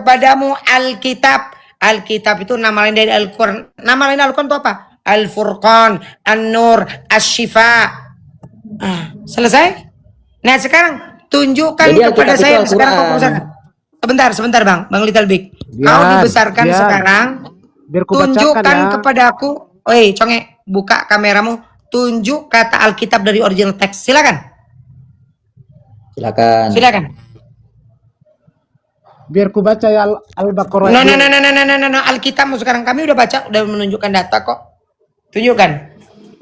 kepadamu Alkitab. Alkitab itu nama lain dari Al-Quran. Nama lain Al-Quran itu apa? Al-Furqan, An-Nur, Asy-Syifa. Selesai? Nah sekarang tunjukkan Jadi kepada Alkitab itu saya sekarang kau Al-Quran. Sebentar Bang Little Big. Kau dibesarkan sekarang. Tunjukkan kepadaku. Oi, Conge, buka kameramu. Tunjuk kata Alkitab dari original teks. Silakan. Silakan. Biar ku baca ya Al-Baqarah. No. Alkitabmu sekarang kami udah baca, udah menunjukkan data kok. Tunjukkan.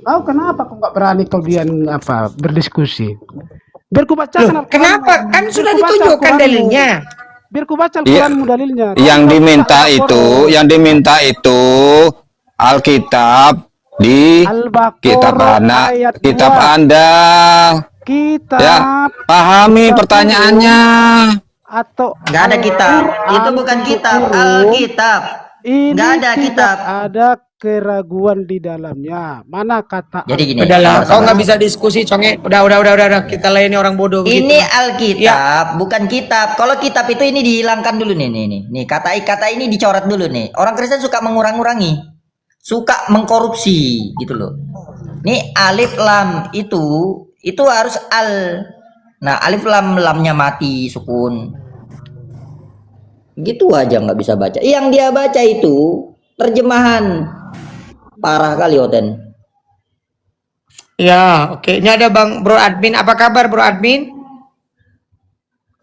Kenapa kok nggak berani kalian berdiskusi? Biar ku bacakan. Kenapa? Kan sudah ditunjukkan dalilnya. Biar ku baca Al-Quranmu dalilnya. Yang diminta itu Alkitab di kitab anak, kitab Anda. Ya, pahami pertanyaannya. Atau nggak ada kitab, itu bukan kitab, Alkitab. Nggak ada kitab. Ada keraguan di dalamnya. Mana kata? Jadi gini. Udahlah, kau nggak bisa diskusi, Conge. Udah. Kita layani orang bodoh. Ini begitu. Alkitab, bukan kitab. Kalau kitab itu ini dihilangkan dulu nih. Kata ini dicoret dulu nih. Orang Kristen suka mengurang-urangi, suka mengkorupsi, gitu loh. Nih alif lam itu harus al. Nah alif lamnya mati sukun. Gitu aja nggak bisa baca. Yang dia baca itu terjemahan. Parah kali Oten. Ya, oke. Ini ada Bro Admin. Apa kabar Bro Admin?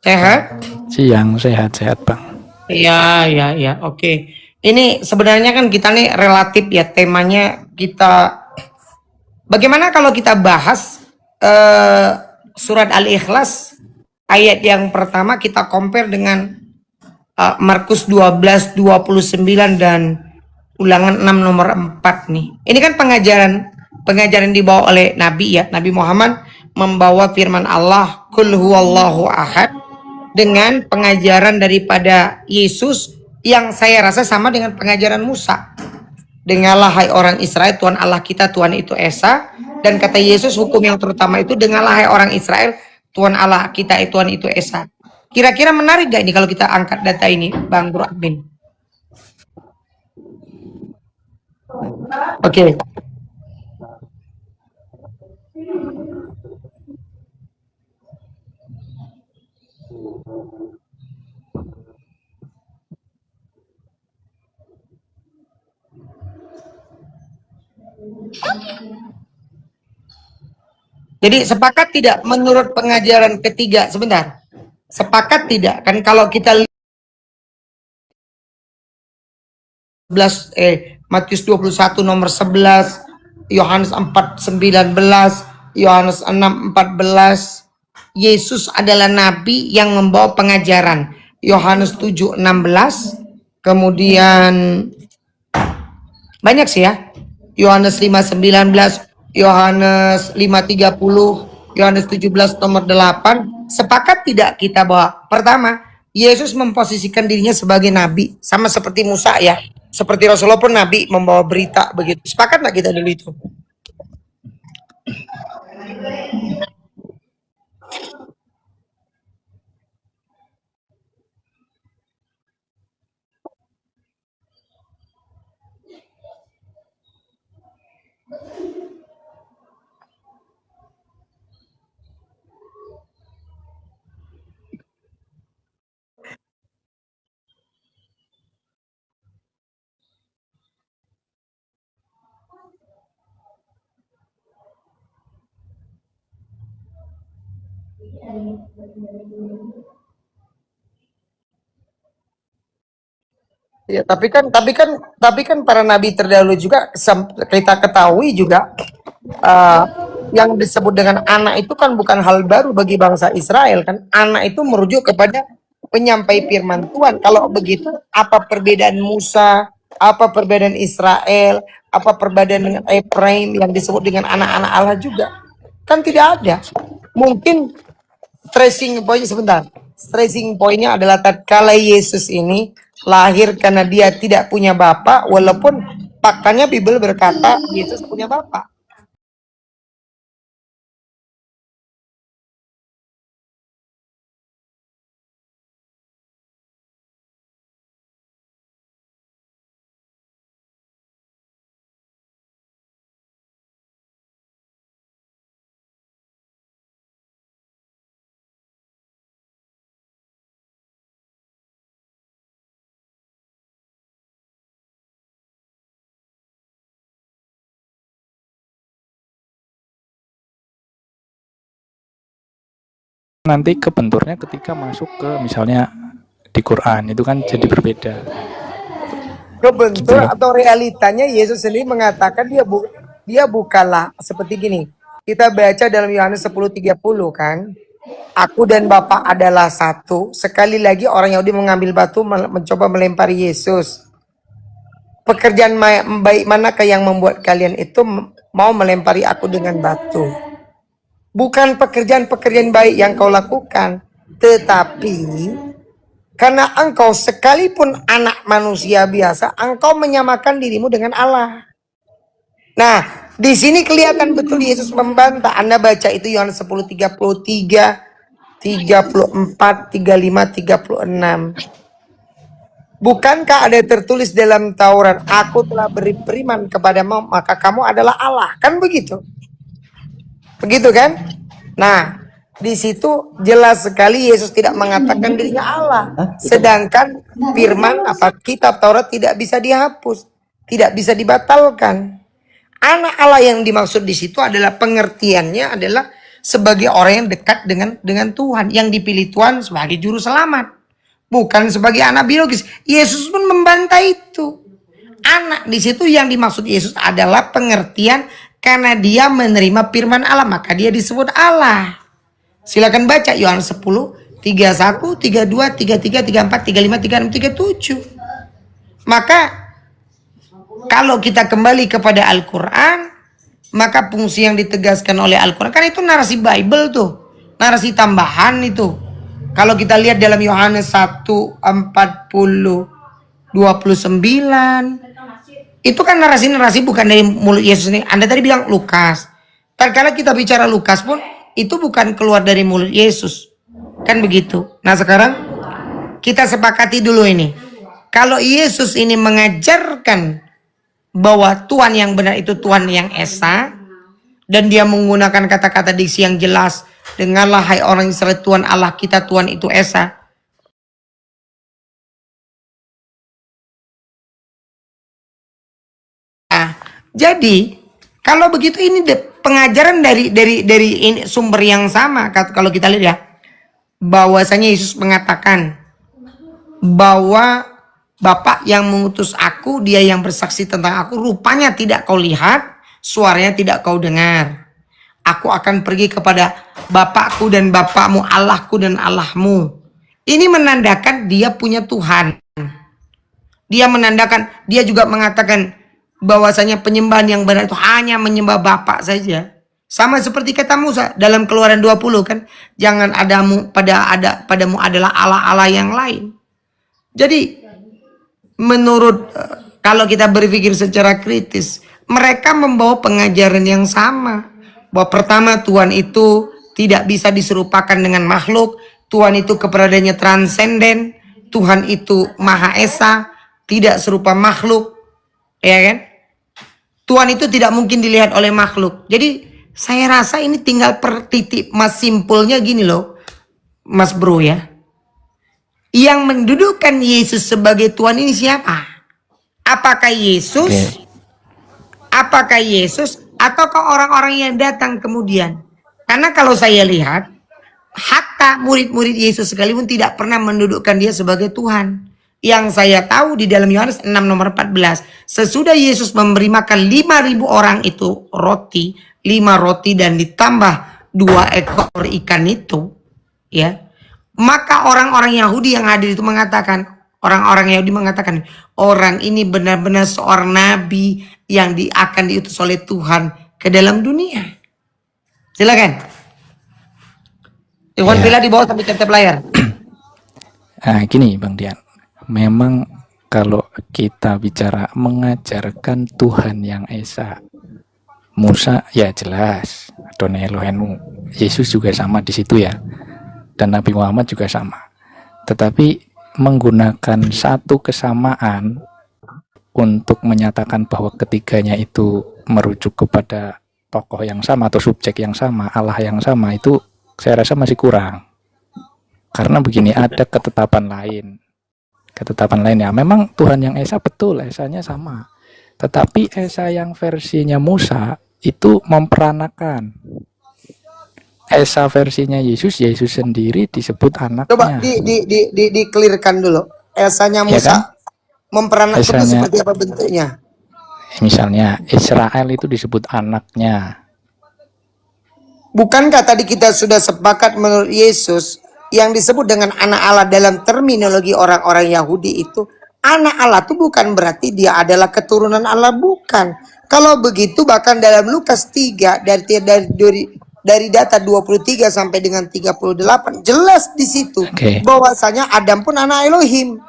Sehat? Siang, sehat Bang. Iya, oke. Ini sebenarnya kan kita nih relatif ya, temanya kita. Bagaimana kalau kita bahas surat Al-Ikhlas ayat yang pertama kita compare dengan Markus 12:29 dan Ulangan 6 nomor 4 nih. Ini kan pengajaran dibawa oleh Nabi ya. Nabi Muhammad membawa firman Allah, Qul huwallahu ahad, dengan pengajaran daripada Yesus yang saya rasa sama dengan pengajaran Musa. Dengarlah hai orang Israel, Tuhan Allah kita, Tuhan itu Esa. Dan kata Yesus hukum yang terutama itu, dengarlah hai orang Israel, Tuhan Allah kita, Tuhan itu Esa. Kira-kira menarik gak ini kalau kita angkat data ini, Bang Bro Admin? Oke. Jadi sepakat tidak menurut pengajaran ketiga? Sebentar. Sepakat tidak? Kan kalau kita Matius 21 nomor 11, Yohanes 4:19, Yohanes 6:14, Yesus adalah nabi yang membawa pengajaran. Yohanes 7:16, kemudian banyak sih ya. Yohanes 5:19, Yohanes 5:30, Yohanes 17 nomor 8. Sepakat tidak kita bahwa pertama, Yesus memposisikan dirinya sebagai nabi, sama seperti Musa ya. Seperti Rasulullah pun nabi membawa berita begitu. Sepakat nggak kita dulu itu? Ya, tapi kan para nabi terdahulu juga kita ketahui juga yang disebut dengan anak itu kan bukan hal baru bagi bangsa Israel kan. Anak itu merujuk kepada penyampai firman Tuhan. Kalau begitu, apa perbedaan Musa, apa perbedaan Israel, apa perbedaan dengan Efraim yang disebut dengan anak-anak Allah juga? Kan tidak ada. Mungkin stressing pointnya adalah tatkala Yesus ini lahir karena dia tidak punya bapak, walaupun faktanya Bible berkata Yesus punya bapak. nanti kebenturnya ketika masuk ke misalnya di Quran itu kan jadi berbeda. Kebentur Gitu loh. atau realitanya Yesus sendiri mengatakan dia bukanlah seperti gini. Kita baca dalam Yohanes 10:30 kan. Aku dan Bapa adalah satu. Sekali lagi orang Yahudi mengambil batu mencoba melempari Yesus. Pekerjaan baik manakah yang membuat kalian itu mau melempari aku dengan batu? Bukan pekerjaan-pekerjaan baik yang kau lakukan, tetapi karena engkau sekalipun anak manusia biasa, engkau menyamakan dirimu dengan Allah. Nah, di sini kelihatan betul Yesus membantah. Anda baca itu Yohanes 10:33, 34, 35, 36. Bukankah ada tertulis dalam Taurat, aku telah beri firman kepadamu, maka kamu adalah Allah. Kan begitu? Begitu kan? Nah, di situ jelas sekali Yesus tidak mengatakan dirinya Allah. Sedangkan firman kitab Taurat tidak bisa dihapus, tidak bisa dibatalkan. Anak Allah yang dimaksud di situ adalah pengertiannya adalah sebagai orang yang dekat dengan Tuhan, yang dipilih Tuhan sebagai juru selamat, bukan sebagai anak biologis. Yesus pun membantah itu. Anak di situ yang dimaksud Yesus adalah pengertian karena dia menerima firman Allah, maka dia disebut Allah. Silakan baca Yohanes 10, 31, 32, 33, 34, 35, 36, 37. Maka kalau kita kembali kepada Al-Quran, maka fungsi yang ditegaskan oleh Al-Quran, kan itu narasi Bible tuh, narasi tambahan itu. Kalau kita lihat dalam Yohanes 1, 40, 29, itu kan narasi-narasi bukan dari mulut Yesus ini. Anda tadi bilang Lukas. Terkala kita bicara Lukas pun, itu bukan keluar dari mulut Yesus. Kan begitu. Nah sekarang kita sepakati dulu ini. Kalau Yesus ini mengajarkan bahwa Tuhan yang benar itu Tuhan yang Esa, dan dia menggunakan kata-kata diksi yang jelas, dengarlah hai orang Israel, Tuhan Allah kita Tuhan itu Esa. Jadi kalau begitu ini pengajaran dari ini, sumber yang sama. Kalau kita lihat ya, bahwasanya Yesus mengatakan bahwa Bapa yang mengutus aku, dia yang bersaksi tentang aku, rupanya tidak kau lihat, suaranya tidak kau dengar. Aku akan pergi kepada Bapakku dan Bapakmu, Allahku dan Allahmu. Ini menandakan dia punya Tuhan. Dia menandakan, dia juga mengatakan bahwasanya penyembahan yang benar itu hanya menyembah Bapa saja. Sama seperti kata Musa dalam Keluaran 20 kan, jangan padamu adalah Allah-Allah yang lain. Jadi menurut kalau kita berpikir secara kritis, mereka membawa pengajaran yang sama. Bahwa pertama, Tuhan itu tidak bisa diserupakan dengan makhluk. Tuhan itu keberadaannya transenden. Tuhan itu Maha Esa, tidak serupa makhluk. Ya kan? Tuhan itu tidak mungkin dilihat oleh makhluk. Jadi saya rasa ini tinggal titik mas simpulnya gini loh, Mas Bro ya. Yang mendudukkan Yesus sebagai Tuhan ini siapa? Apakah Yesus? Okay. Apakah Yesus ataukah orang-orang yang datang kemudian? Karena kalau saya lihat, hatta murid-murid Yesus sekalipun tidak pernah mendudukkan dia sebagai Tuhan. Yang saya tahu di dalam Yohanes 6 nomor 14, sesudah Yesus memberi makan 5.000 orang itu roti, 5 roti dan ditambah 2 ekor ikan itu, ya. Maka orang-orang Yahudi yang hadir itu mengatakan, orang ini benar-benar seorang nabi yang akan diutus oleh Tuhan ke dalam dunia. Silakan. Iwan bila di bawah sampai tetap layar. Nah, gini Bang Dian. Memang kalau kita bicara mengajarkan Tuhan yang Esa, Musa ya jelas, Adonai Elohenu, Yesus juga sama di situ ya, dan Nabi Muhammad juga sama. Tetapi menggunakan satu kesamaan untuk menyatakan bahwa ketiganya itu merujuk kepada tokoh yang sama atau subjek yang sama, Allah yang sama, itu saya rasa masih kurang. Karena begini, ada ketetapan lain ya. Memang Tuhan yang Esa betul, Esanya sama. Tetapi Esa yang versinya Musa itu memperanakan. Esa versinya Yesus, Yesus sendiri disebut Coba anaknya, di clearkan dulu. Esanya ya kan? Musa memperanak itu Esanya, seperti apa bentuknya? misalnya Israel itu disebut anaknya. Bukankah tadi kita sudah sepakat menurut Yesus yang disebut dengan anak Allah dalam terminologi orang-orang Yahudi itu anak Allah itu bukan berarti dia adalah keturunan Allah, bukan. Kalau begitu bahkan dalam Lukas 3 dari data 23 sampai dengan 38 jelas di situ Oke, bahwasanya Adam pun anak Elohim.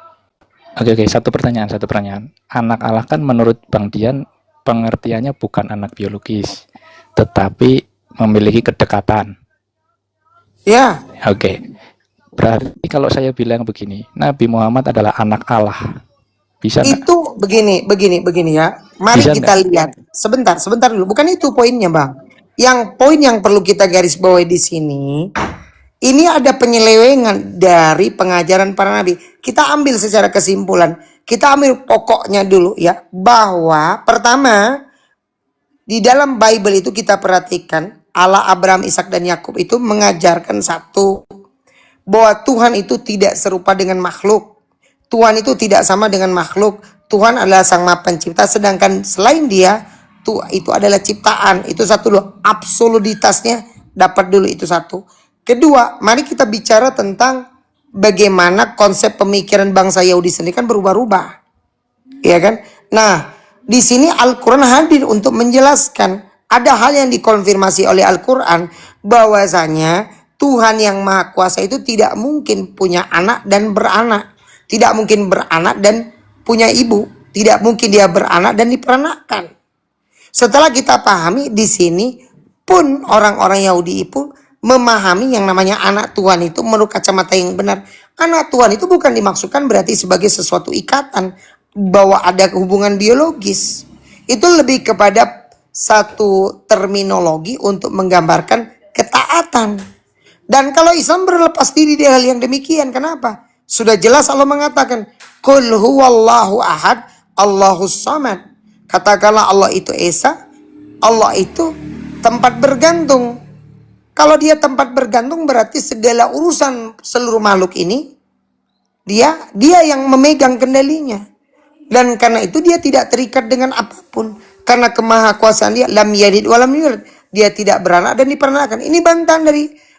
oke, satu pertanyaan. Anak Allah kan menurut Bang Dian pengertiannya bukan anak biologis, tetapi memiliki kedekatan. Ya, Oke, berarti kalau saya bilang begini, Nabi Muhammad adalah anak Allah, bisa nggak? itu begini ya. Mari Bisa kita nggak? lihat. Sebentar dulu. Bukan itu poinnya, Bang. Yang poin yang perlu kita garis bawahi di sini, ini ada penyelewengan dari pengajaran para nabi. Kita ambil secara kesimpulan. Kita ambil pokoknya dulu ya. Bahwa pertama, di dalam Bible itu kita perhatikan Allah Abraham, Ishak dan Yakub itu mengajarkan satu, bahwa Tuhan itu tidak serupa dengan makhluk. Tuhan itu tidak sama dengan makhluk. Tuhan adalah Sang Maha Pencipta, sedangkan selain Dia itu adalah ciptaan. Itu satu dulu, absolutitasnya dapat dulu, itu satu. Kedua, mari kita bicara tentang bagaimana konsep pemikiran bangsa Yahudi sendiri kan berubah-ubah, ya kan? Nah, di sini Al-Quran hadir untuk menjelaskan. Ada hal yang dikonfirmasi oleh Al-Quran bahwasanya Tuhan yang Maha Kuasa itu tidak mungkin punya anak dan beranak, tidak mungkin beranak dan punya ibu, tidak mungkin dia beranak dan diperanakkan. Setelah kita pahami di sini pun orang-orang Yahudi pun memahami yang namanya anak Tuhan itu menurut kacamata yang benar. Anak Tuhan itu bukan dimaksudkan berarti sebagai sesuatu ikatan bahwa ada hubungan biologis. Itu lebih kepada satu terminologi untuk menggambarkan ketaatan. Dan kalau Islam berlepas diri dari hal yang demikian, kenapa? Sudah jelas Allah mengatakan, Qul huwallahu ahad, Allahus samad. Katakanlah Allah itu Esa, Allah itu tempat bergantung. Kalau dia tempat bergantung berarti segala urusan seluruh makhluk ini dia yang memegang kendalinya. Dan karena itu dia tidak terikat dengan apapun. Karena kemahakuasaan dia, lam yalid wa lam yulad. Dia tidak beranak dan diperanakkan. Ini bantahan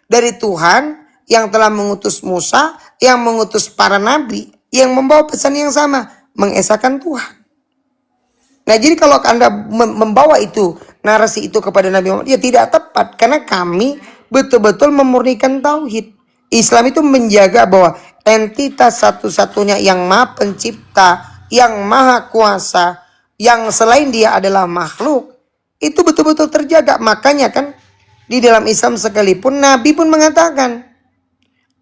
dari Tuhan yang telah mengutus Musa, yang mengutus para nabi, yang membawa pesan yang sama, mengesahkan Tuhan. Nah, jadi kalau Anda membawa itu, narasi itu kepada Nabi Muhammad, ya tidak tepat. Karena kami betul-betul memurnikan tauhid. Islam itu menjaga bahwa entitas satu-satunya yang Maha Pencipta, yang Maha Kuasa, yang selain dia adalah makhluk, itu betul-betul terjaga. Makanya kan di dalam Islam sekalipun Nabi pun mengatakan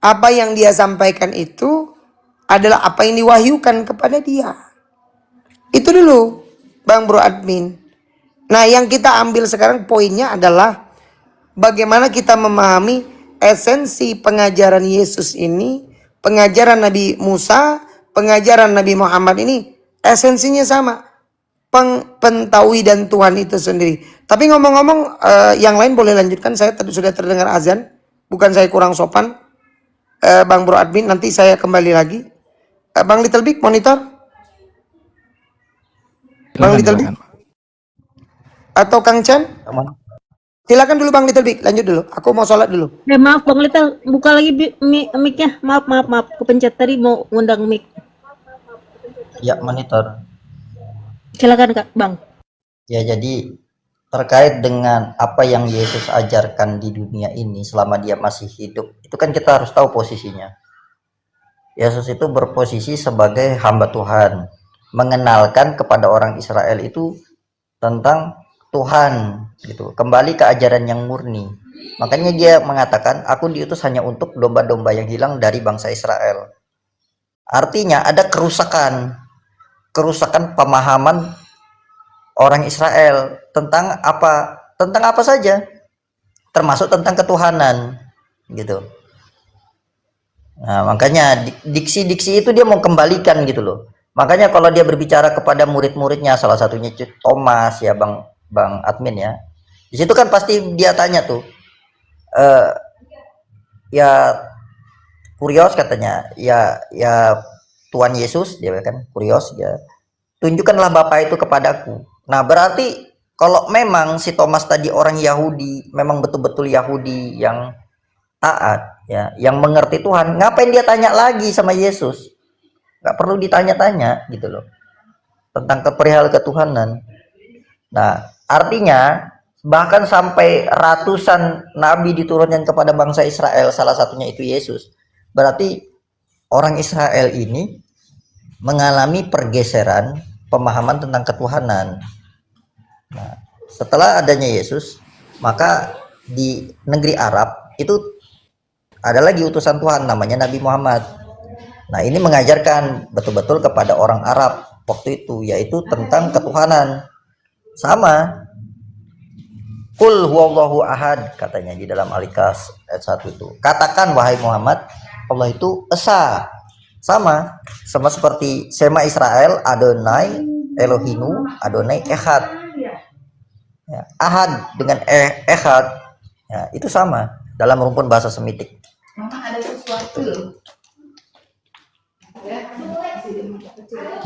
apa yang dia sampaikan itu adalah apa yang diwahyukan kepada dia. Itu dulu Bang Bro Admin. Nah, yang kita ambil sekarang poinnya adalah bagaimana kita memahami esensi pengajaran Yesus ini, pengajaran Nabi Musa, pengajaran Nabi Muhammad ini esensinya sama. Pentauhidan Tuhan itu sendiri. Tapi ngomong-ngomong, yang lain boleh lanjutkan. Saya sudah terdengar azan. Bukan saya kurang sopan, Bang Bro Admin. Nanti saya kembali lagi. Bang Little Big monitor. Bang Little Big atau Kang Chan? Silakan dulu Bang Little Big. Lanjut dulu. Aku mau sholat dulu. Maaf Bang Little, buka lagi mic-nya. Maaf. Kepencet tadi mau ngundang mic. Ya, monitor. Silakan Kak, Bang. Ya, jadi terkait dengan apa yang Yesus ajarkan di dunia ini selama dia masih hidup, itu kan kita harus tahu posisinya. Yesus itu berposisi sebagai hamba Tuhan, mengenalkan kepada orang Israel itu tentang Tuhan gitu, kembali ke ajaran yang murni. Makanya dia mengatakan, aku diutus hanya untuk domba-domba yang hilang dari bangsa Israel. Artinya ada kerusakan pemahaman orang Israel tentang apa saja, termasuk tentang ketuhanan gitu. Nah, makanya diksi-diksi itu dia mau kembalikan gitu loh. Makanya kalau dia berbicara kepada murid-muridnya, salah satunya Thomas ya, Bang Admin ya, di situ kan pasti dia tanya tuh, eh, ya kurios katanya, ya Tuhan Yesus, dia kan kurios, ya tunjukkanlah Bapa itu kepadaku. Nah berarti kalau memang si Thomas tadi orang Yahudi, memang betul-betul Yahudi yang taat, ya, yang mengerti Tuhan, ngapain dia tanya lagi sama Yesus? Nggak perlu ditanya-tanya gitu loh tentang keperihal ketuhanan. Nah artinya bahkan sampai ratusan nabi diturunkan kepada bangsa Israel, salah satunya itu Yesus. Berarti orang Israel ini mengalami pergeseran pemahaman tentang ketuhanan. Nah, setelah adanya Yesus, maka di negeri Arab itu ada lagi utusan Tuhan namanya Nabi Muhammad. Nah, ini mengajarkan betul-betul kepada orang Arab waktu itu, yaitu tentang ketuhanan. Sama, Qul huwallahu ahad, katanya di dalam Al-Ikhlas ayat 1 itu. Katakan wahai Muhammad, Allah itu esa. Sama seperti Sema Israel, Adonai Elohinu, Adonai Echad. Ya, ahad dengan Echad, ya, itu sama dalam rumpun bahasa Semitik.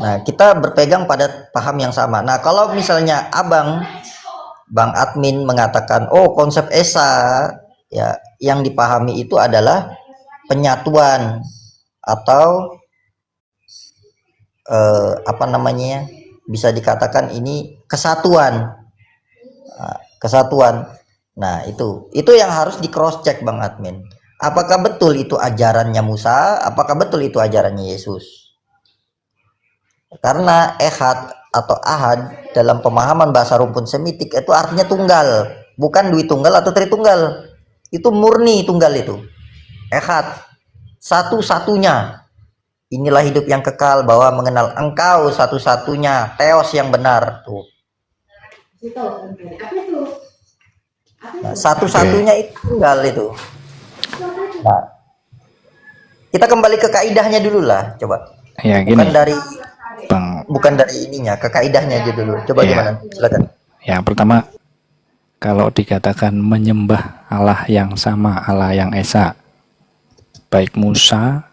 Nah, kita berpegang pada paham yang sama. Nah, kalau misalnya Bang Admin mengatakan, oh konsep Esa, ya, yang dipahami itu adalah penyatuan atau apa namanya, bisa dikatakan ini kesatuan. Nah, kesatuan. Nah, itu yang harus di cross check Bang Admin. Apakah betul itu ajarannya Musa? Apakah betul itu ajarannya Yesus? Karena ehad atau ahad dalam pemahaman bahasa rumpun Semitik itu artinya tunggal, bukan dwi tunggal atau tritunggal. Itu murni tunggal itu. Ehad, satu-satunya. Inilah hidup yang kekal, bahwa mengenal Engkau satu-satunya, Theos yang benar tuh. Nah, satu-satunya itu tunggal itu. Nah, kita kembali ke kaidahnya dulu lah, coba. Ya gini, bukan dari ininya, ke kaidahnya aja dulu. Coba ya, gimana? Silakan. Yang pertama, kalau dikatakan menyembah Allah yang sama, Allah yang Esa, baik Musa,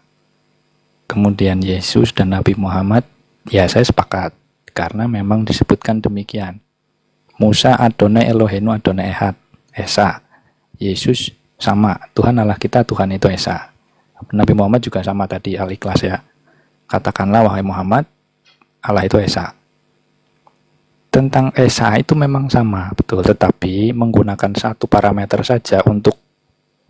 kemudian Yesus dan Nabi Muhammad, ya saya sepakat, karena memang disebutkan demikian. Musa Adonai Elohenu Adonai Echad, Esa. Yesus sama, Tuhan Allah kita, Tuhan itu Esa. Nabi Muhammad juga sama tadi, Al-Ikhlas ya. Katakanlah wahai Muhammad, Allah itu Esa. Tentang Esa itu memang sama, betul, tetapi menggunakan satu parameter saja untuk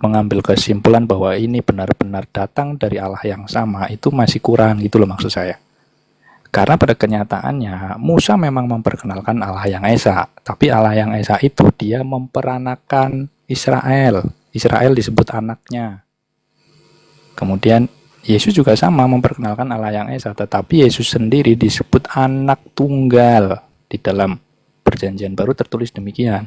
mengambil kesimpulan bahwa ini benar-benar datang dari Allah yang sama, itu masih kurang gitu loh maksud saya. Karena pada kenyataannya Musa memang memperkenalkan Allah yang Esa, tapi Allah yang Esa itu dia memperanakan Israel. Israel disebut anaknya. Kemudian Yesus juga sama memperkenalkan Allah yang Esa, tetapi Yesus sendiri disebut anak tunggal. Di dalam Perjanjian Baru tertulis demikian.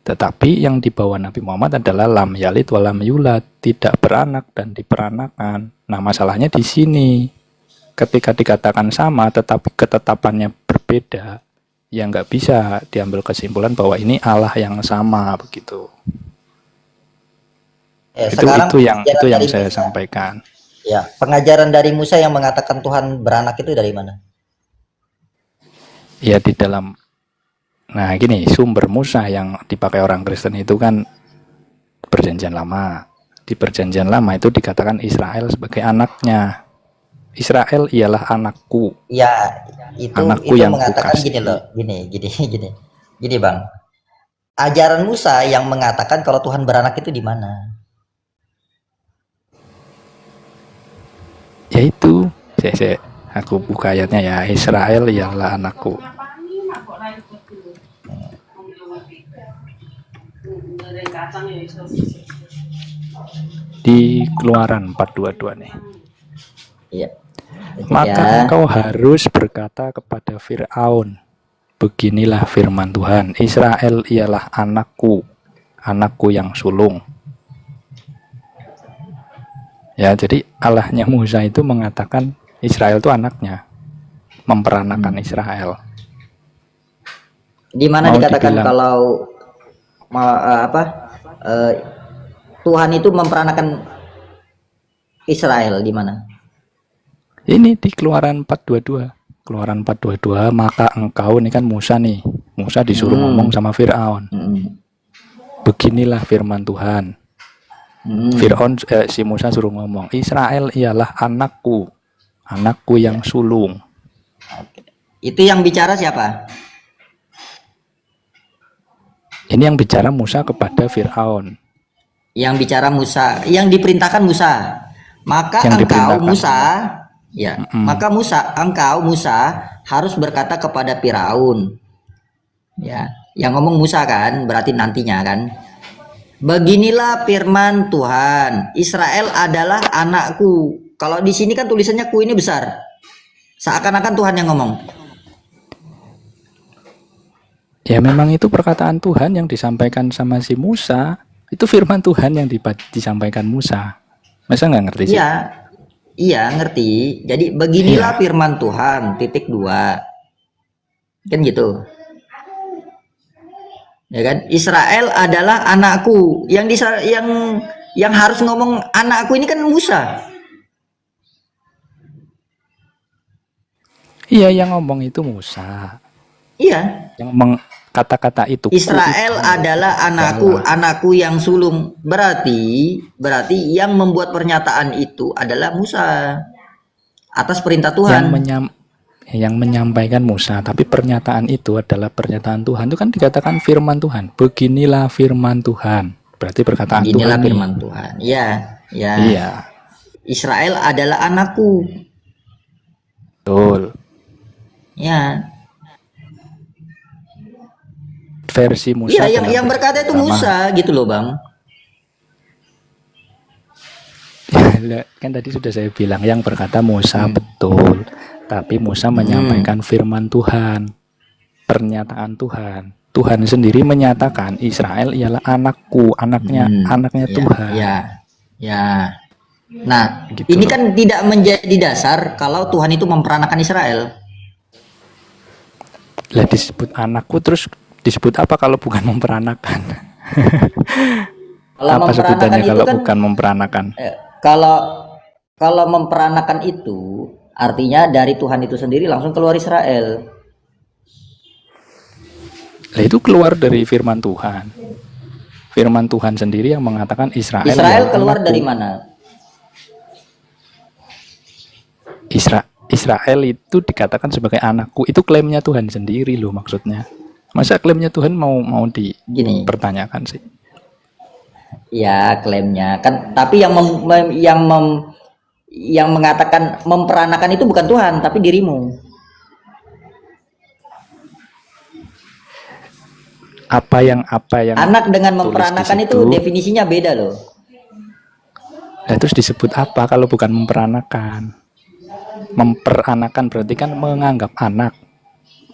Tetapi yang dibawa Nabi Muhammad adalah lam yalid wa lam yulad, tidak beranak dan diperanakan. Nah, masalahnya di sini. Ketika dikatakan sama tetapi ketetapannya berbeda, ya nggak bisa diambil kesimpulan bahwa ini Allah yang sama begitu. Ya, itu yang saya sampaikan. Ya, pengajaran dari Musa yang mengatakan Tuhan beranak itu dari mana? Ya di dalam, nah gini, sumber Musa yang dipakai orang Kristen itu kan Perjanjian Lama. Di Perjanjian Lama itu dikatakan Israel sebagai anaknya. Israel ialah anakku. Ya, anakku itu yang mengatakan kukasih. Gini loh, gini Bang. Ajaran Musa yang mengatakan kalau Tuhan beranak itu di mana? Yaitu, aku buka ayatnya ya, Israel ialah anakku. Di Keluaran 4:22 nih. Iya. Maka engkau harus berkata kepada Fir'aun, beginilah firman Tuhan, Israel ialah anakku, anakku yang sulung. Ya, jadi Allahnya Musa itu mengatakan Israel itu anaknya, memperanakan Israel. Di mana dikatakan dibilang, kalau Tuhan itu memperanakan Israel di mana? Ini di Keluaran 4:22. Keluaran 4:22, maka engkau, ini kan Musa nih. Musa disuruh ngomong sama Firaun. Beginilah firman Tuhan. Firaun si Musa suruh ngomong, Israel ialah anakku, anakku yang sulung. Itu yang bicara siapa? Ini yang bicara Musa kepada Firaun. Yang bicara Musa, yang diperintahkan Musa. Maka Yang engkau diperintahkan. Musa, ya, maka engkau Musa harus berkata kepada Firaun. Ya, yang ngomong Musa kan, berarti nantinya kan. Beginilah firman Tuhan, Israel adalah anakku. Kalau di sini kan tulisannya ku ini besar. Seakan-akan Tuhan yang ngomong. Ya memang itu perkataan Tuhan yang disampaikan sama si Musa. Itu firman Tuhan yang disampaikan Musa. Masa nggak ngerti sih? Iya, iya ngerti. Jadi beginilah firman Tuhan, titik 2. Kan gitu. Ya kan? Israel adalah anakku. Yang harus ngomong anakku ini kan Musa. Iya, yang ngomong itu Musa. Iya. Yang kata-kata itu. Israel adalah anakku yang sulung. Berarti yang membuat pernyataan itu adalah Musa atas perintah Tuhan. Yang menyampaikan Musa, tapi pernyataan itu adalah pernyataan Tuhan. Itu kan dikatakan firman Tuhan. Beginilah firman Tuhan. Berarti perkataan Beginilah Tuhan. Firman Tuhan. Iya, ya. Iya. Israel adalah anakku. Betul. Ya. Versi Musa. Iya, yang berkata itu Musa gitu loh, Bang. Kan tadi sudah saya bilang yang berkata Musa betul. Tapi Musa menyampaikan firman Tuhan, pernyataan Tuhan. Tuhan sendiri menyatakan Israel ialah anakku, anaknya Tuhan. Ya. Nah, Gitu ini loh. kan tidak menjadi dasar kalau Tuhan itu memperanakan Israel. Lah disebut anakku, terus disebut apa kalau bukan memperanakan? Kalau Apa sebutannya itu kalau kan, bukan memperanakan? Kalau memperanakan itu artinya dari Tuhan itu sendiri langsung keluar Israel. Lah itu keluar dari firman Tuhan. Firman Tuhan sendiri yang mengatakan Israel Keluar anakku. dari mana? Israel itu dikatakan sebagai anakku. Itu klaimnya Tuhan sendiri loh maksudnya. Masa klaimnya Tuhan mau Gini. dipertanyakan sih? Ya, klaimnya kan, tapi yang mengatakan memperanakan itu bukan Tuhan tapi dirimu. Apa yang Anak dengan tulis di memperanakan itu situ? definisinya beda loh. Nah, terus disebut apa kalau bukan memperanakan? Memperanakan berarti kan menganggap anak.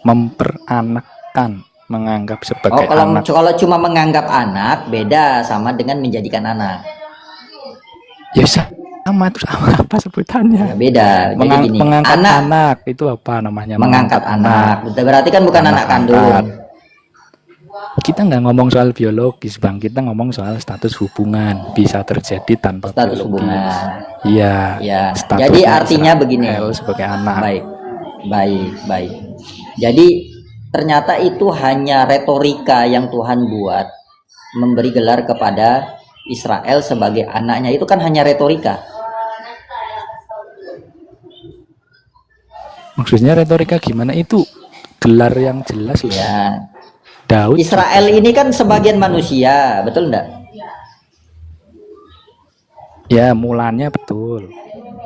Memperanakan menganggap sebagai anak. Kalau cuma menganggap anak beda sama dengan menjadikan anak. Ya sama, terus apa sebutannya? Ya, beda. Jadi gini, mengangkat anak itu apa namanya? Mengangkat anak. Berarti kan bukan anak kandung. Kita nggak ngomong soal biologis, Bang. Kita ngomong soal status hubungan. Bisa terjadi tanpa Status biologis. hubungan. Iya. Ya. Statusnya Jadi artinya begini. Israel sebagai anak. Baik. Jadi ternyata itu hanya retorika yang Tuhan buat, memberi gelar kepada Israel sebagai anaknya. Itu kan hanya retorika. Maksudnya retorika gimana? Itu gelar yang jelas loh. Ya. Daud Israel ini kan sebagian manusia, betul enggak? ya mulanya betul.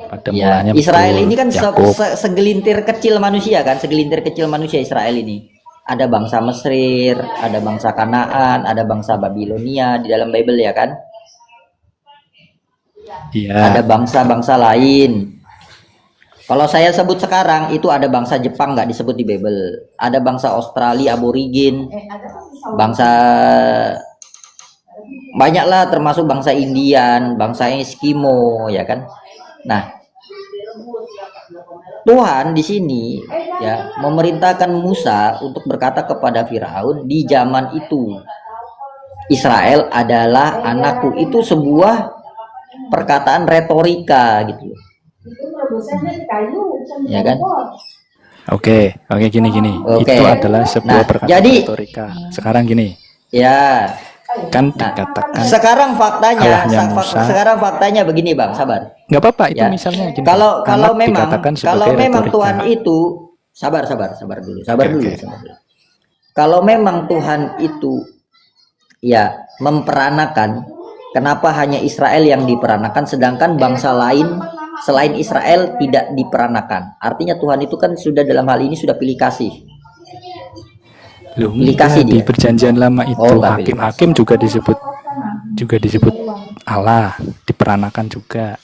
Pada Ya, mulanya Israel betul. ini kan Yakub. segelintir kecil manusia kan, segelintir kecil manusia Israel ini. Ada bangsa Mesir, ada bangsa Kanaan, ada bangsa Babilonia di dalam Bible ya kan? Iya. Ada bangsa-bangsa lain. Kalau saya sebut sekarang itu ada bangsa Jepang nggak disebut di Bible. Ada bangsa Australia aborigin, bangsa banyaklah termasuk bangsa Indian, bangsa Eskimo ya kan. Nah, Tuhan di sini ya memerintahkan Musa untuk berkata kepada Firaun di zaman itu. Israel adalah anakku, itu sebuah perkataan retorika gitu, ya kan? Oke, gini. Oke. Itu adalah sebuah Nah, perkataan jadi- retorika. Sekarang gini, Ya. kan Nah, dikatakan sekarang Allahnya Musa. sekarang faktanya begini Bang, sabar. nggak apa-apa itu Ya. misalnya gini. Kalau anak memang dikatakan sebagai kalau memang retorika. Tuhan itu sabar dulu. Oke. Kalau memang Tuhan itu ya memperanakan, kenapa hanya Israel yang diperanakan sedangkan bangsa lain selain Israel tidak diperanakan? Artinya Tuhan itu kan sudah dalam hal ini sudah pilih kasih. Loh, Pilih kasih di dia. perjanjian lama itu Oh, nggak pilih hakim-hakim juga disebut Allah, diperanakan juga.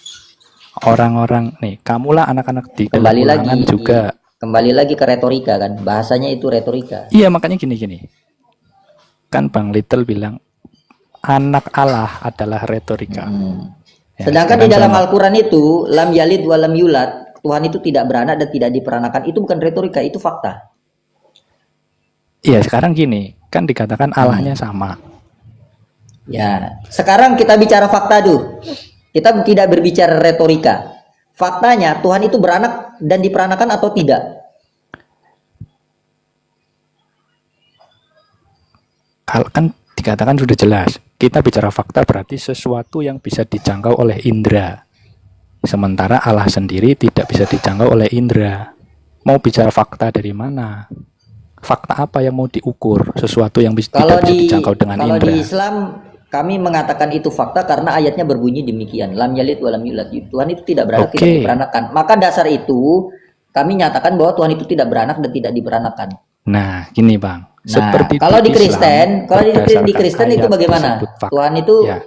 Orang-orang nih, kamulah anak-anak di dalam Kembali ulangan lagi juga. Kembali lagi ke retorika kan, bahasanya itu retorika. Iya, makanya gini. Kan Bang Little bilang anak Allah adalah retorika. Ya, Sedangkan di dalam sama. Al-Quran itu lam yalid wa lam yulad, Tuhan itu tidak beranak dan tidak diperanakan, itu bukan retorika, itu fakta. Iya, sekarang gini, kan dikatakan Allahnya sama. Ya, sekarang kita bicara fakta dulu. Kita tidak berbicara retorika. Faktanya Tuhan itu beranak dan diperanakan atau tidak? Kalau kan dikatakan sudah jelas. Kita bicara fakta berarti sesuatu yang bisa dijangkau oleh indera. Sementara Allah sendiri tidak bisa dijangkau oleh indera. Mau bicara fakta dari mana? Fakta apa yang mau diukur? Sesuatu yang tidak bisa dijangkau dengan kalau indera. di Islam kami mengatakan itu fakta karena ayatnya berbunyi demikian. Lam yalid wa lam yulad. Tuhan itu tidak beranak, tidak diperanakan. Maka dasar itu kami nyatakan bahwa Tuhan itu tidak beranak dan tidak diperanakan. Nah, gini Bang. Nah, Seperti kalau di Islam, Kristen, di Kristen itu ayat bagaimana? disebut Tuhan itu Ya.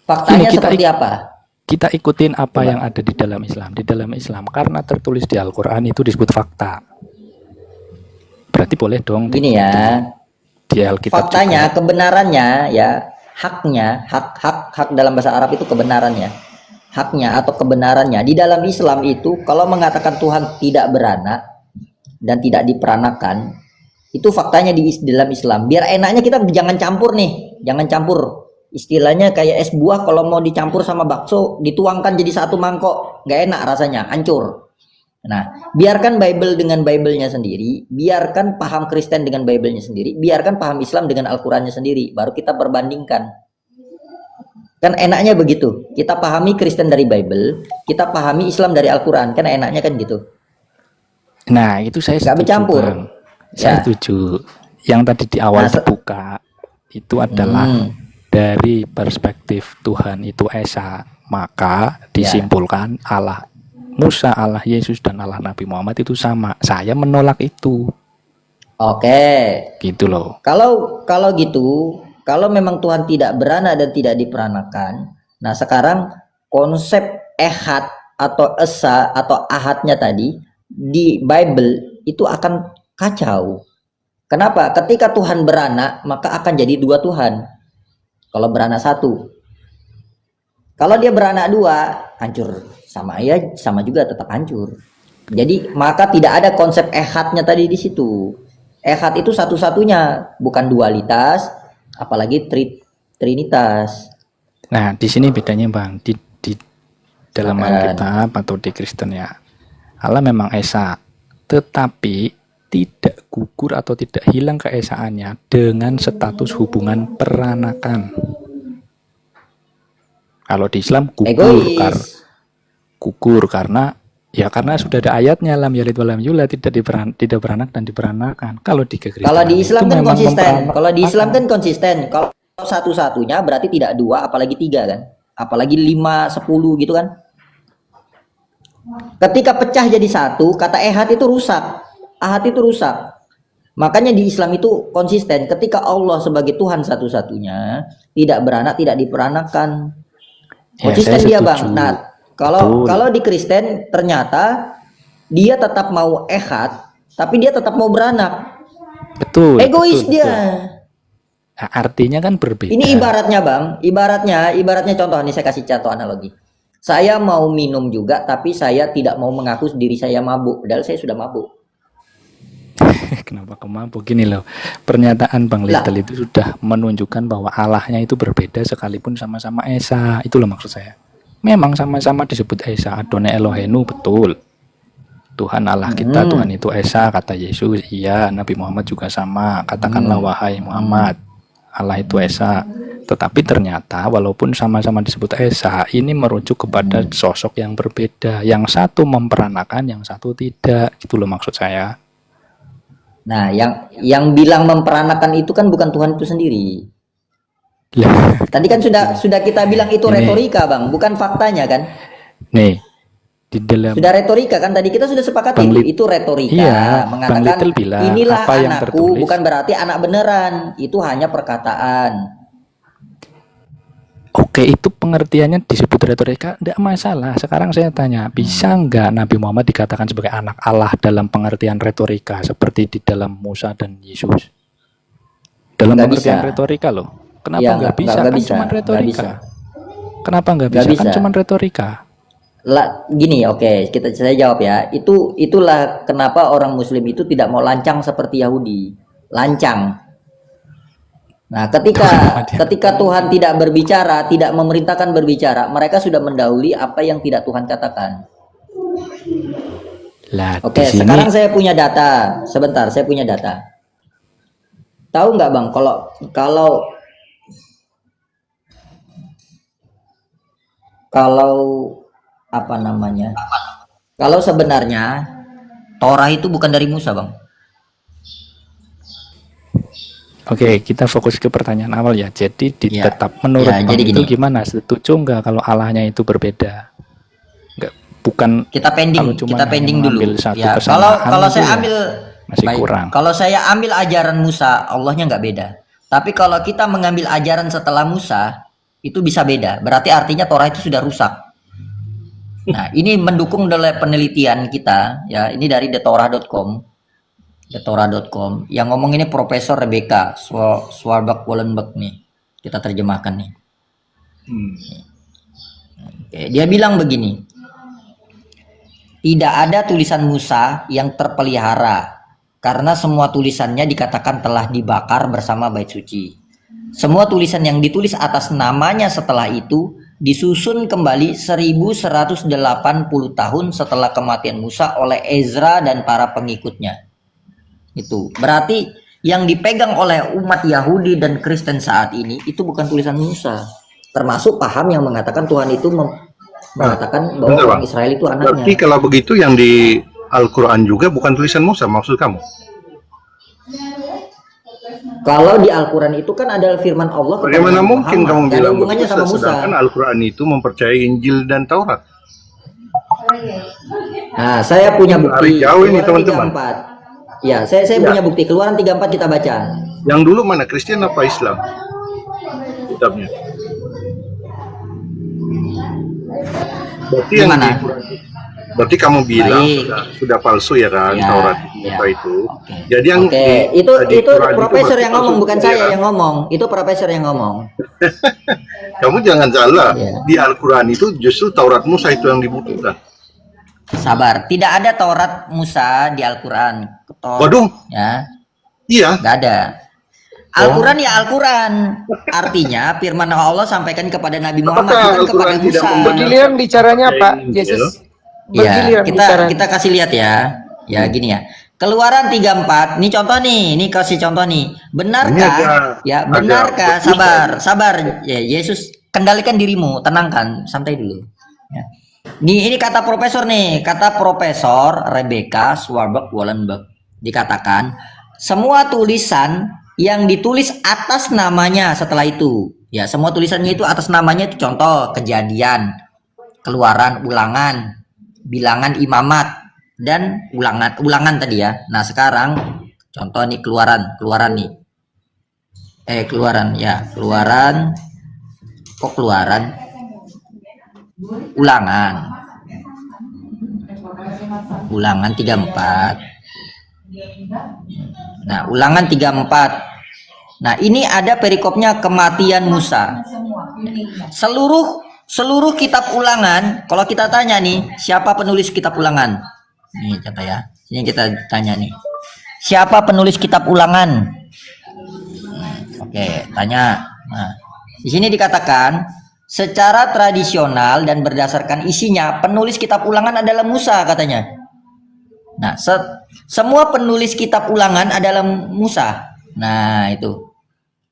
faktanya Ini kita seperti apa? Kita ikutin apa yang ada di dalam Islam. Di dalam Islam, karena tertulis di Al-Quran itu disebut fakta. Berarti boleh dong Gini ya, di Alkitab faktanya, juga. kebenarannya ya, haknya, hak dalam bahasa Arab itu kebenarannya. Haknya atau kebenarannya di dalam Islam itu kalau mengatakan Tuhan tidak beranak dan tidak diperanakan, itu faktanya di dalam Islam. Biar enaknya kita jangan campur nih, jangan campur. Istilahnya kayak es buah kalau mau dicampur sama bakso, dituangkan jadi satu mangkok, nggak enak rasanya, hancur. Nah, biarkan Bible dengan Bible-nya sendiri, biarkan paham Kristen dengan Bible-nya sendiri, biarkan paham Islam dengan Al-Qurannya sendiri, baru kita perbandingkan. Kan enaknya begitu, kita pahami Kristen dari Bible, kita pahami Islam dari Al-Quran, kan enaknya kan gitu. Nah, itu saya Nggak setuju, bercampur. Bang. Saya Ya. setuju. Yang tadi di awal Nah, dibuka itu adalah dari perspektif Tuhan itu Esa, maka disimpulkan Allah Musa, Allah Yesus, dan Allah Nabi Muhammad itu sama. Saya menolak itu. Oke. Gitu loh. Kalau gitu, kalau memang Tuhan tidak beranak dan tidak diperanakan, nah sekarang konsep ehad atau esa atau ahadnya tadi di Bible itu akan kacau. Kenapa? Ketika Tuhan beranak, maka akan jadi dua Tuhan. Kalau beranak satu, kalau dia beranak dua, hancur. Sama juga tetap hancur. Jadi maka tidak ada konsep ehadnya tadi di situ. Ehad itu satu-satunya, bukan dualitas, apalagi trinitas. Nah, di sini bedanya Bang, di dalam Alkitab atau di Kristen ya, Allah memang Esa, tetapi tidak gugur atau tidak hilang keesaannya dengan status hubungan peranakan. Kalau di Islam gugur karena sudah ada ayatnya lam yalid wa lam yulad, tidak beranak dan diperanakan. Kalau di Kristen, kalau di Islam kan konsisten. Kalau di Islam kan konsisten. Kalau satu-satunya berarti tidak dua, apalagi tiga kan? Apalagi 5, 10 gitu kan? Ketika pecah jadi satu, kata ehad itu rusak. Ahad itu rusak. Makanya di Islam itu konsisten. Ketika Allah sebagai Tuhan satu-satunya, tidak beranak, tidak diperanakan. Konsisten dia Bang. Nah, kalau di Kristen ternyata dia tetap mau ehad, tapi dia tetap mau beranak. Betul. Egois dia. Nah, artinya kan berbeda. Ini ibaratnya Bang, ibaratnya contoh nih, saya kasih contoh analogi. Saya mau minum juga, tapi saya tidak mau mengaku diri saya mabuk, padahal saya sudah mabuk. Kenapa kau mabuk? Gini loh, pernyataan Bang Little itu sudah menunjukkan bahwa Allahnya itu berbeda sekalipun sama-sama Esa. Itu loh maksud saya. Memang sama-sama disebut Esa, Adonai Elohenu, betul. Tuhan Allah kita, Tuhan itu Esa, kata Yesus. Iya, Nabi Muhammad juga sama. Katakanlah wahai Muhammad, Allah itu Esa. Tetapi ternyata walaupun sama-sama disebut Esa, ini merujuk kepada sosok yang berbeda. Yang satu memperanakan, yang satu tidak. Gitu loh maksud saya. Nah, yang bilang memperanakan itu kan bukan Tuhan itu sendiri. Tadi kan sudah kita bilang itu retorika, Bang, bukan faktanya kan? Nih, di dalam sudah retorika kan, tadi kita sudah sepakati itu retorika. Iya, mengatakan Bang Little bilang, inilah apa yang anakku, tertulis bukan berarti anak beneran, itu hanya perkataan. Oke, itu pengertiannya disebut retorika, tidak masalah. Sekarang saya tanya, bisa nggak Nabi Muhammad dikatakan sebagai anak Allah dalam pengertian retorika seperti di dalam Musa dan Yesus? Dalam Nggak pengertian bisa. retorika loh. Kenapa Ya, nggak bisa? nggak Kan bisa, cuma nggak retorika. bisa. Kenapa nggak Nggak bisa? Kan bisa. cuma retorika. Gini, oke, saya jawab ya. Itulah kenapa orang Muslim itu tidak mau lancang seperti Yahudi. Lancang. Nah, ketika Tuhan tidak berbicara, tidak memerintahkan berbicara, mereka sudah mendahului apa yang tidak Tuhan katakan. Lah, Oke, di sini sekarang saya punya data. Sebentar, saya punya data. Tahu nggak, Bang, kalau apa namanya? Kalau sebenarnya Torah itu bukan dari Musa, Bang. Oke, kita fokus ke pertanyaan awal ya. Jadi Ya. tetap menurut Ya, Bang jadi itu gini. gimana? Setuju nggak kalau Allahnya itu berbeda? Nggak, bukan Kita kalau cuma pending hanya dulu. mengambil satu Ya, kesamaan kalau itu saya ya ambil masih kurang. Kalau saya ambil ajaran Musa, Allahnya nggak beda. Tapi kalau kita mengambil ajaran setelah Musa, itu bisa beda. Berarti artinya Torah itu sudah rusak. Nah, ini mendukung oleh penelitian kita, ya. Ini dari thetorah.com. thetorah.com. Yang ngomong ini Profesor Rebecca Swarbrick-Wallenberg nih. Kita terjemahkan nih. Oke, dia bilang begini. Tidak ada tulisan Musa yang terpelihara karena semua tulisannya dikatakan telah dibakar bersama bait suci. Semua tulisan yang ditulis atas namanya setelah itu disusun kembali 1180 tahun setelah kematian Musa oleh Ezra dan para pengikutnya. Itu berarti yang dipegang oleh umat Yahudi dan Kristen saat ini itu bukan tulisan Musa, termasuk paham yang mengatakan Tuhan itu mengatakan bahwa bentar, orang Bang. Israel itu Berarti anaknya. kalau begitu yang di Al-Quran juga bukan tulisan Musa, maksud kamu? Kalau di Al-Quran itu kan adalah firman Allah kepada Bagaimana Nabi mungkin Muhammad. kamu Nggak ada bilang hubungannya begitu, sama Musa. sedangkan Al-Quran itu mempercayai Injil dan Taurat? Nah, saya punya bukti. Dari jauh ini, Keluaran teman-teman. 34. Ya, saya punya bukti. Keluaran 34 kita baca. Yang dulu mana, Kristen apa Islam? Kitabnya. Berarti yang Gimana? berarti kamu bilang Baik. sudah palsu ya kan, Ya, Taurat ya. itu. Oke. Jadi yang Oke, di itu Quran profesor berarti yang ngomong, palsu bukan juga, saya ya kan? yang ngomong. Itu profesor yang ngomong. Kamu jangan salah. Ya. Di Al-Quran itu justru Taurat Musa itu yang dibutuhkan. Sabar, tidak ada Taurat Musa di Al-Quran. Waduh, Ya, iya. nggak ada. Al-Quran ya Al-Quran. Artinya firman Allah sampaikan kepada Nabi Muhammad, Apakah bukan kepada Al-Quran tidak Musa. membenarkan? Bergiliran bicaranya Pak Injil. Yesus. Ya, Bergiliran bicaranya. kita kasih lihat ya. Ya, gini ya. Keluaran 34, ini contoh nih, ini kasih contoh nih. Benarkah? Ya, benarkah? Sabar. Ya, Yesus, kendalikan dirimu, tenangkan, santai dulu. Ya. Ini kata profesor nih, kata Profesor Rebecca Swarbrick-Wallenberg. Dikatakan, semua tulisan yang ditulis atas namanya setelah itu. Ya, semua tulisannya itu atas namanya itu contoh Kejadian, Keluaran, Ulangan, Bilangan, Imamat, dan ulangan tadi ya. Nah, sekarang contoh nih keluaran nih. Keluaran ya, keluaran. Kok keluaran? Ulangan 34. Nah, Ulangan 34. Nah, ini ada perikopnya kematian Musa. Seluruh kitab Ulangan, kalau kita tanya nih, siapa penulis kitab Ulangan? Nih, kata ya. Ini kita tanya nih. Siapa penulis kitab Ulangan? Oke, tanya. Nah, di sini dikatakan secara tradisional dan berdasarkan isinya, penulis kitab Ulangan adalah Musa katanya. Nah, semua penulis kitab Ulangan adalah Musa. Nah, itu.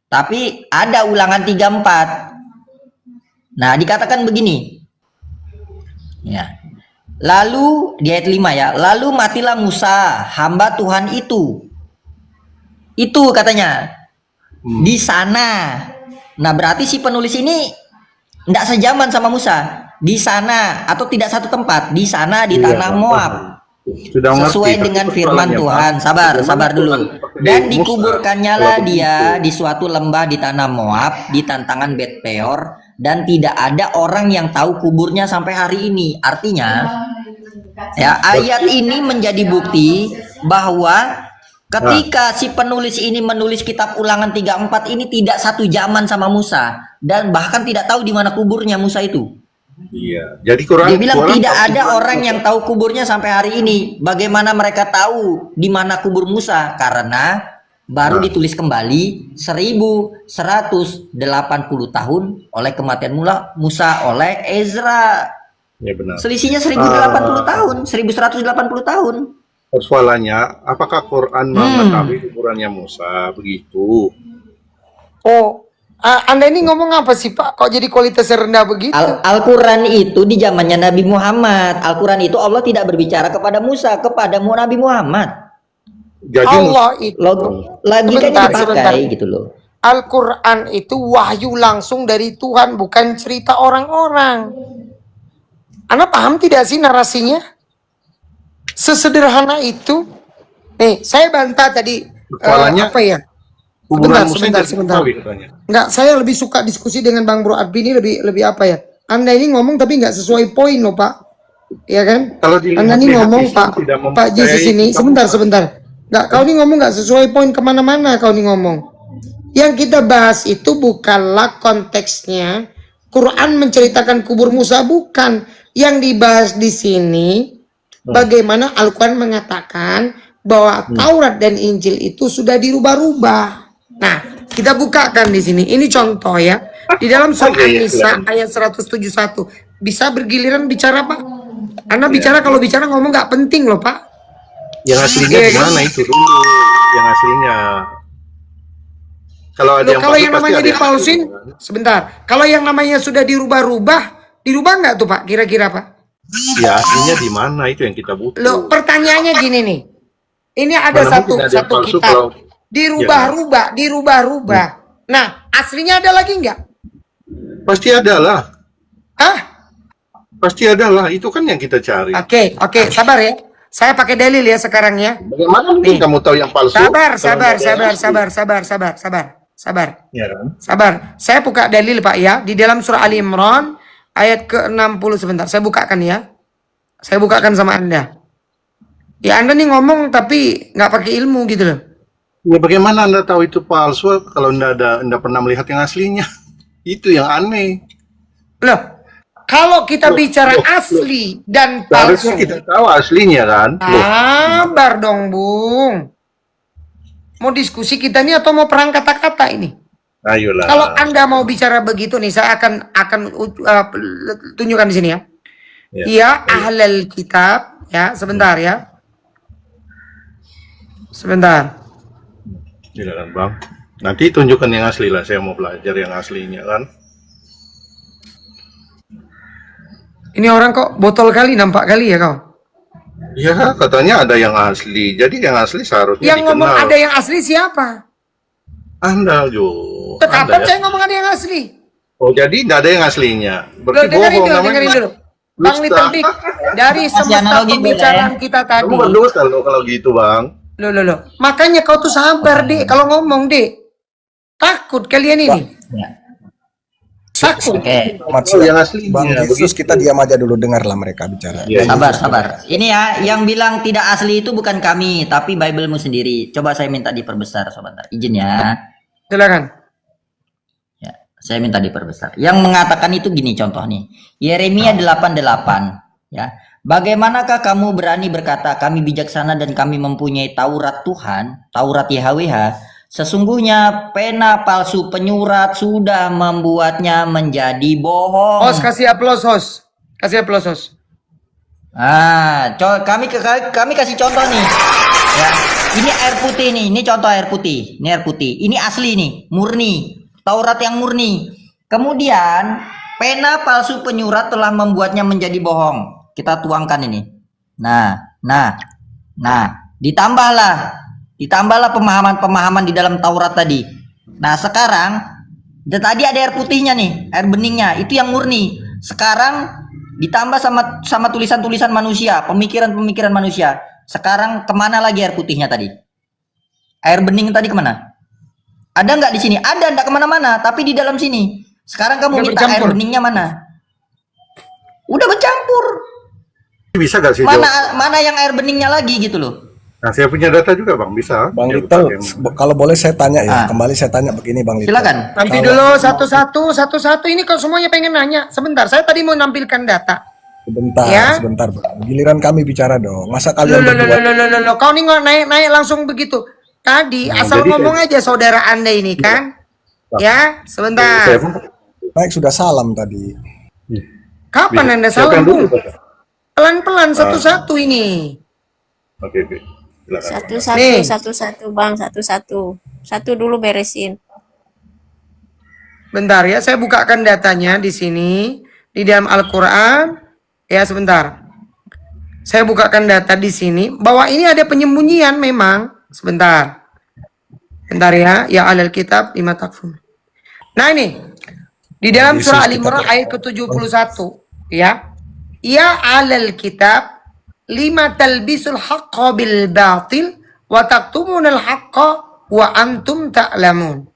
Tapi ada Ulangan 34. Nah, dikatakan begini. Ya. Lalu di ayat 5 ya. Lalu matilah Musa, hamba Tuhan itu. Itu katanya. Di sana. Nah, berarti si penulis ini tidak sejaman sama Musa. Di sana atau tidak satu tempat, di sana di tanah Moab. Sudah Sesuai ngerti, dengan tapi firman persoalannya, Tuhan. Pak, Sabar bagaimana dulu. Tuhan Dan pakai Musa dikuburkannya kalau dia begitu? di suatu lembah di tanah Moab di tantangan Bet Peor, dan tidak ada orang yang tahu kuburnya sampai hari ini. Artinya, ya, ayat ini menjadi bukti bahwa ketika si penulis ini menulis kitab Ulangan 34 ini tidak satu zaman sama Musa, dan bahkan tidak tahu di mana kuburnya Musa itu. Iya. Jadi Quran. Dia bilang Quran tidak tahu ada Quran orang Musa. yang tahu kuburnya sampai hari ini. Bagaimana mereka tahu di mana kubur Musa? Karena baru ditulis kembali 1180 tahun oleh kematian Musa oleh Ezra. Ya benar. Selisihnya 1080 tahun, 1180 tahun. Persoalannya, apakah Quran mengetahui kuburannya Musa? Begitu. Oh, Anda ini ngomong apa sih Pak? Kok jadi kualitasnya rendah begitu? Al-Quran itu di zamannya Nabi Muhammad. Al-Quran itu Allah tidak berbicara kepada Musa, kepada Nabi Muhammad. Jadi Allah itu Logikanya Sebentar. dipakai gitu loh. Al-Quran itu wahyu langsung dari Tuhan, bukan cerita orang-orang. Anda paham tidak sih narasinya? Sesederhana itu. Nih, saya bantah tadi. Persoalannya, apa ya? kuburan Musa Sebentar. jadi diketahui katanya. Enggak, saya lebih suka diskusi dengan Bang Bro Arbi ini lebih apa ya? Anda ini ngomong tapi nggak sesuai poin loh Pak. Iya kan? Kalau dilihat Anda ini pihak ngomong Islam Pak tidak Pak Yesus mempercayai ini kitab sebentar. Nggak, kau ini ngomong nggak sesuai poin kemana-mana kau ini ngomong. Yang kita bahas itu bukanlah konteksnya Quran menceritakan kubur Musa, bukan. Yang dibahas di sini bagaimana Al-Quran mengatakan bahwa Taurat dan Injil itu sudah dirubah-rubah. Nah, kita bukakan di sini. Ini contoh ya. Di dalam surah An-Nisa ayat 171. Bisa bergiliran bicara Pak? Anda bicara, kalau bicara ngomong nggak penting loh Pak. Yang aslinya gimana itu dulu? Yang aslinya. Kalau ada yang Kalau palsu, yang pasti namanya ada yang dipalsuin, asli, kan? sebentar. Kalau yang namanya sudah dirubah-rubah, dirubah nggak tuh Pak? Kira-kira Pak? Ya aslinya di mana itu yang kita butuh. Loh, pertanyaannya gini nih. Ini ada Mana satu mungkin ada yang palsu kitab kalau- dirubah-rubah. Nah, aslinya ada lagi nggak? Pasti ada lah. Hah? Pasti ada lah. Itu kan yang kita cari. Oke, sabar ya. Saya pakai dalil ya sekarang ya. Bagaimana mungkin Nih. kamu tahu yang palsu? Sabar. kalau nggak ada yang asli? Sabar. Ya kan? Sabar. Saya buka dalil Pak ya. Di dalam surah Ali Imran ayat ke-60 sebentar. Saya bukakan ya. Saya bukakan sama Anda. Ya Anda nih ngomong tapi nggak pakai ilmu gitu loh. Ya bagaimana Anda tahu itu palsu kalau Anda pernah melihat yang aslinya? Itu yang aneh. Loh, kalau kita bicara asli dan palsu. Seharusnya kita tahu aslinya kan? Loh, Sabar dong, Bung. Mau diskusi kita ini atau mau perang kata-kata ini? ayolah. Kalau Anda mau bicara begitu nih, saya akan tunjukkan di sini ya. Ya, ahlul kitab, ya, sebentar ya. Sebentar. Silakan Bang. Nanti tunjukkan yang asli lah. Saya mau belajar yang aslinya kan. Ini orang kok botol kali, nampak kali ya kau? Ya katanya ada yang asli. Jadi yang asli seharusnya Yang dikenal. ngomong ada yang asli siapa? Anda Jo. Kapan Anda, saya ngomong ada yang asli? Oh jadi nggak ada yang aslinya. Loh, Berarti dengerin bohong dulu, namanya. dengerin dulu. Bang Dusta. Little Big, dari semesta analogi beda, pembicaraan ya. kita tadi. Kamu berdusta loh kalau gitu Bang. Loh. Makanya kau tuh sabar, Dek. Kalau ngomong, Dek. Takut kalian ini. Ya. Takut. Oke. Oh, yang aslinya. Bang Yesus, kita diam aja dulu, dengarlah mereka bicara. Ya, Sabar. Ini ya, yang bilang tidak asli itu bukan kami, tapi Bible-mu sendiri. Coba saya minta diperbesar, sebentar. Izin ya. Silakan. Ya, saya minta diperbesar. Yang mengatakan itu gini contoh nih. Yeremia 88, ya. Bagaimanakah kamu berani berkata kami bijaksana dan kami mempunyai Taurat Tuhan, Taurat YHWH? Sesungguhnya pena palsu penyurat sudah membuatnya menjadi bohong. Host kasih aplaus host. Kasih aplaus host. Kami kasih contoh nih. Ya, ini air putih nih, ini contoh air putih. Ini air putih. Ini asli nih, murni. Taurat yang murni. Kemudian pena palsu penyurat telah membuatnya menjadi bohong. Kita tuangkan ini. Nah, ditambahlah pemahaman-pemahaman di dalam Taurat tadi. Nah, sekarang tadi ada air putihnya nih, air beningnya, itu yang murni. Sekarang ditambah sama tulisan-tulisan manusia, pemikiran-pemikiran manusia. Sekarang kemana lagi air putihnya tadi? Air bening tadi kemana? Ada nggak di sini? Ada, nggak kemana-mana. Tapi di dalam sini. Sekarang kamu minta air beningnya mana? Udah bercampur. Bisa gak sih? Mana yang air beningnya lagi gitu loh? Nah, saya punya data juga Bang, bisa. Bang Little, kalau boleh saya tanya ya, kembali saya tanya begini Bang Little. Silakan. Nanti dulu satu-satu ini kalau semuanya pengen nanya. Sebentar, saya tadi mau nampilkan data. Sebentar, Ya? sebentar Bang. Giliran kami bicara dong. Masa kalian Loh, berdua kau nih nggak naik langsung begitu. Tadi asal jadi ngomong aja saudara Anda ini kan. Ya, sebentar. Saya pun naik sudah salam tadi. Kapan Anda siapa salah, yang dulu? Bung? Pelan-pelan satu-satu ini. Oke. Silakan. Nih. Satu-satu Bang, satu-satu. Satu dulu beresin. Bentar ya, saya bukakan datanya di sini di dalam Al-Qur'an. Ya, sebentar. Saya bukakan data di sini bahwa ini ada penyembunyian memang. Sebentar. Bentar ya, ya alal kitab lima takfur. Nah, ini di dalam surah Al-Imran ayat ke-71 ya. Ya alal kitab lima talbisul haqqa bil batil wa taktumunal haqqa wa antum ta'lamun.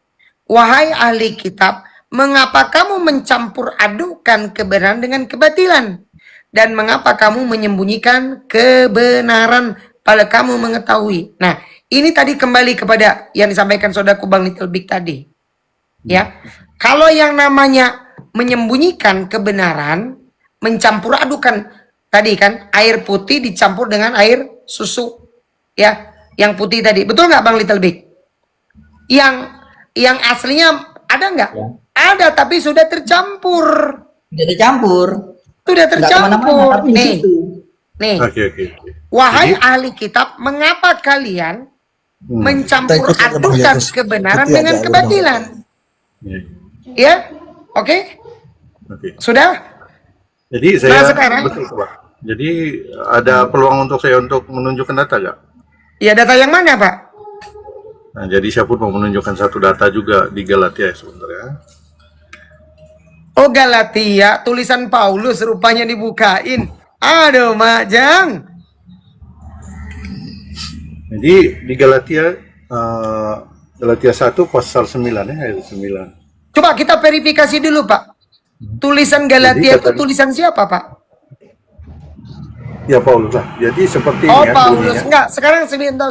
Wahai ahli kitab, mengapa kamu mencampur adukan kebenaran dengan kebatilan? Dan mengapa kamu menyembunyikan kebenaran pada kamu mengetahui? Nah, ini tadi kembali kepada yang disampaikan saudaraku Bang Little Big tadi. Ya, kalau yang namanya menyembunyikan kebenaran, mencampur adukan tadi kan air putih dicampur dengan air susu, ya, yang putih tadi, betul nggak Bang Little Big? Yang aslinya ada nggak? Ya. Ada, tapi sudah tercampur. Sudah tercampur. Nih. Oke. Wahai ahli kitab, mengapa kalian mencampur adukan kebenaran dengan kebatilan? Ya, oke. Sudah. Jadi saya sekarang, betul Pak. Jadi ada peluang untuk saya untuk menunjukkan data nggak? Ya, data yang mana Pak? Nah, jadi saya pun mau menunjukkan satu data juga di Galatia sebentar ya. Oh, Galatia, tulisan Paulus rupanya dibukain. Aduh, Majang. Jadi di Galatia Galatia 1 pasal 9 ya, ayat 9. Coba kita verifikasi dulu, Pak. Tulisan Galatia itu tulisan siapa, Pak? Ya Paulus lah. Jadi seperti oh, ini ya. Paulus. Enggak, sekarang sebentar.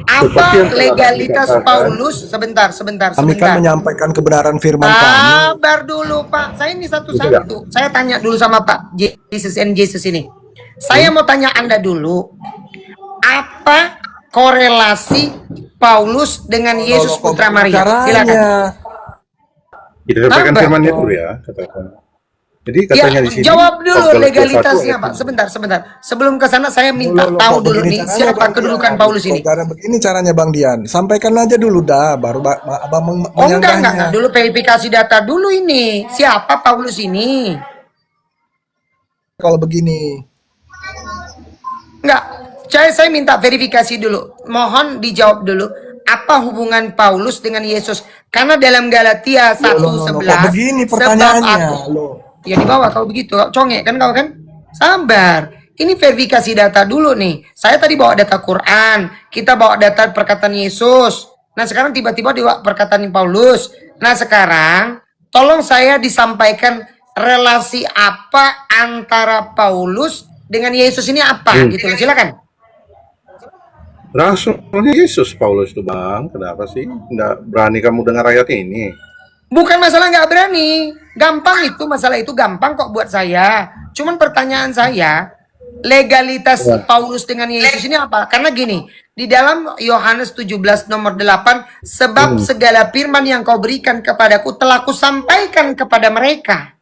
Apa legalitas Paulus? Sebentar. Kami kan menyampaikan kebenaran firman kami. Sabar dulu, Pak. Saya ini satu-satu. Saya tanya dulu sama Pak Jesus ini. Saya mau tanya Anda dulu. Apa korelasi Paulus dengan Yesus Putra Maria? Silakan. Kita sampaikan firman-Nya dulu ya, katakan. Jadi katanya di sini. Jawab dulu legalitasnya, Pak. Sebentar. Sebelum ke sana saya minta tahu dulu nih siapa kedudukan Paulus ini. Begini caranya Bang Dian. Sampaikan aja dulu dah, baru Abang enggak. Dulu verifikasi data dulu ini. Siapa Paulus ini? Kalau begini. Enggak. Saya minta verifikasi dulu. Mohon dijawab dulu. Apa hubungan Paulus dengan Yesus? Karena dalam Galatia 1:11 begini pertanyaannya. Ya di bawah kalau begitu, congek kan kau kan? Sabar. Ini verifikasi data dulu nih. Saya tadi bawa data Quran, kita bawa data perkataan Yesus. Nah, sekarang tiba-tiba bawa perkataan Paulus. Nah, sekarang tolong saya disampaikan relasi apa antara Paulus dengan Yesus ini apa gitu loh. Silakan. Rasulnya Yesus Paulus itu Bang. Kenapa sih? Nggak berani kamu dengar ayat ini? Bukan masalah nggak berani. Gampang itu, masalah itu gampang kok buat saya. Cuman pertanyaan saya, legalitas Paulus dengan Yesus ini apa? Karena gini, di dalam Yohanes 17 nomor 8, sebab segala firman yang kau berikan kepadaku telah kusampaikan kepada mereka.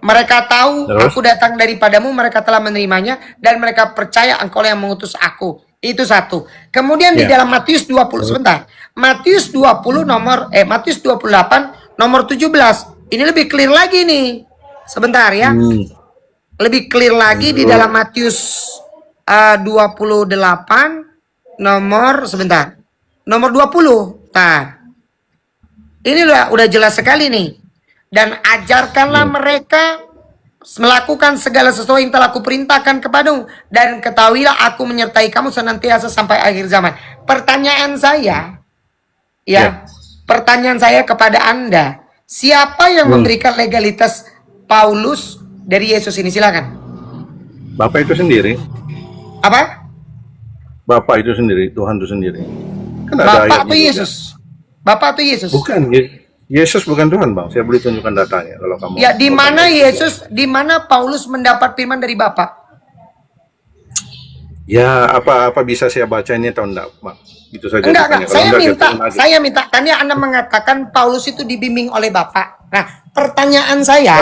Mereka tahu aku datang daripadamu, mereka telah menerimanya, dan mereka percaya engkau yang mengutus aku. Itu satu. Kemudian di dalam Matius 20, sebentar. Matius 20 Matius 28 nomor 17. Ini lebih clear lagi nih. Sebentar ya. Lebih clear lagi di dalam Matius 28 nomor sebentar. Nomor 20. Nah. Ini udah jelas sekali nih. Dan ajarkanlah mereka melakukan segala sesuatu yang telah kuperintahkan kepadamu, dan ketahuilah aku menyertai kamu senantiasa sampai akhir zaman. Pertanyaan saya, pertanyaan saya kepada Anda, siapa yang memberikan legalitas Paulus dari Yesus ini? Silakan. Bapak itu sendiri. Apa? Bapak itu sendiri, Tuhan itu sendiri. Kan ada Bapak atau ayatnya Yesus? Bapak atau Yesus? Bukan, Yesus bukan Tuhan, Bang. Saya boleh tunjukkan datanya kalau kamu. Ya, di mana Yesus, di mana Paulus mendapat firman dari Bapak? Ya, apa bisa saya baca ini atau enggak, Bang? Itu saja. Enggak. Saya minta. Tadi Anda mengatakan Paulus itu dibimbing oleh Bapak. Nah, pertanyaan saya,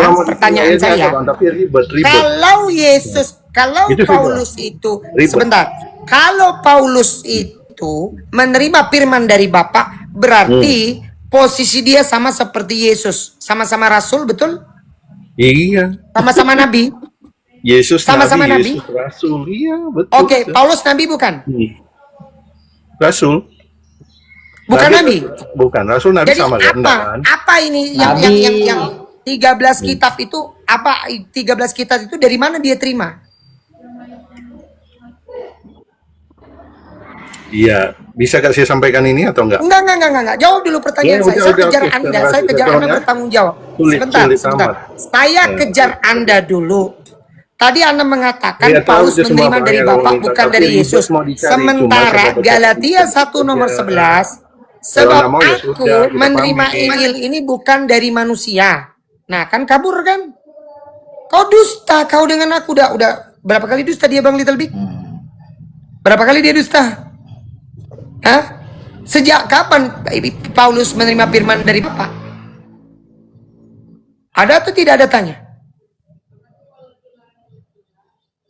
tapi ribet. kalau Yesus, kalau Itu Paulus itu, ribet. sebentar, kalau Paulus itu menerima firman dari Bapak, berarti posisi dia sama seperti Yesus, sama-sama Rasul, betul? Iya. Sama-sama Nabi. Yesus Sama-sama Nabi. Yesus Rasul, iya betul. Oke, Paulus Nabi bukan? Rasul. Bukan Nabi. Bukan, Rasul Nabi. Jadi sama kan? apa ini yang 13 kitab itu, apa 13 kitab itu dari mana dia terima? Iya, bisa gak saya sampaikan ini atau enggak? Enggak. Jawab dulu pertanyaan saya. Saya kejar Anda. Saya kejar Anda bertanggung jawab. Sebentar. Saya kejar Anda dulu. Tadi Anda mengatakan Paulus menerima dari Bapak, bukan dari Yesus. Sementara Galatia 1 nomor 11, sebab aku menerima Injil ini bukan dari manusia. Nah, kan kabur kan? Kau dusta, kau dengan aku. Udah berapa kali dusta dia, Bang Little Big? Berapa kali dia dusta? Hah? Sejak kapan Paulus menerima firman dari Bapak? Ada atau tidak ada tanya?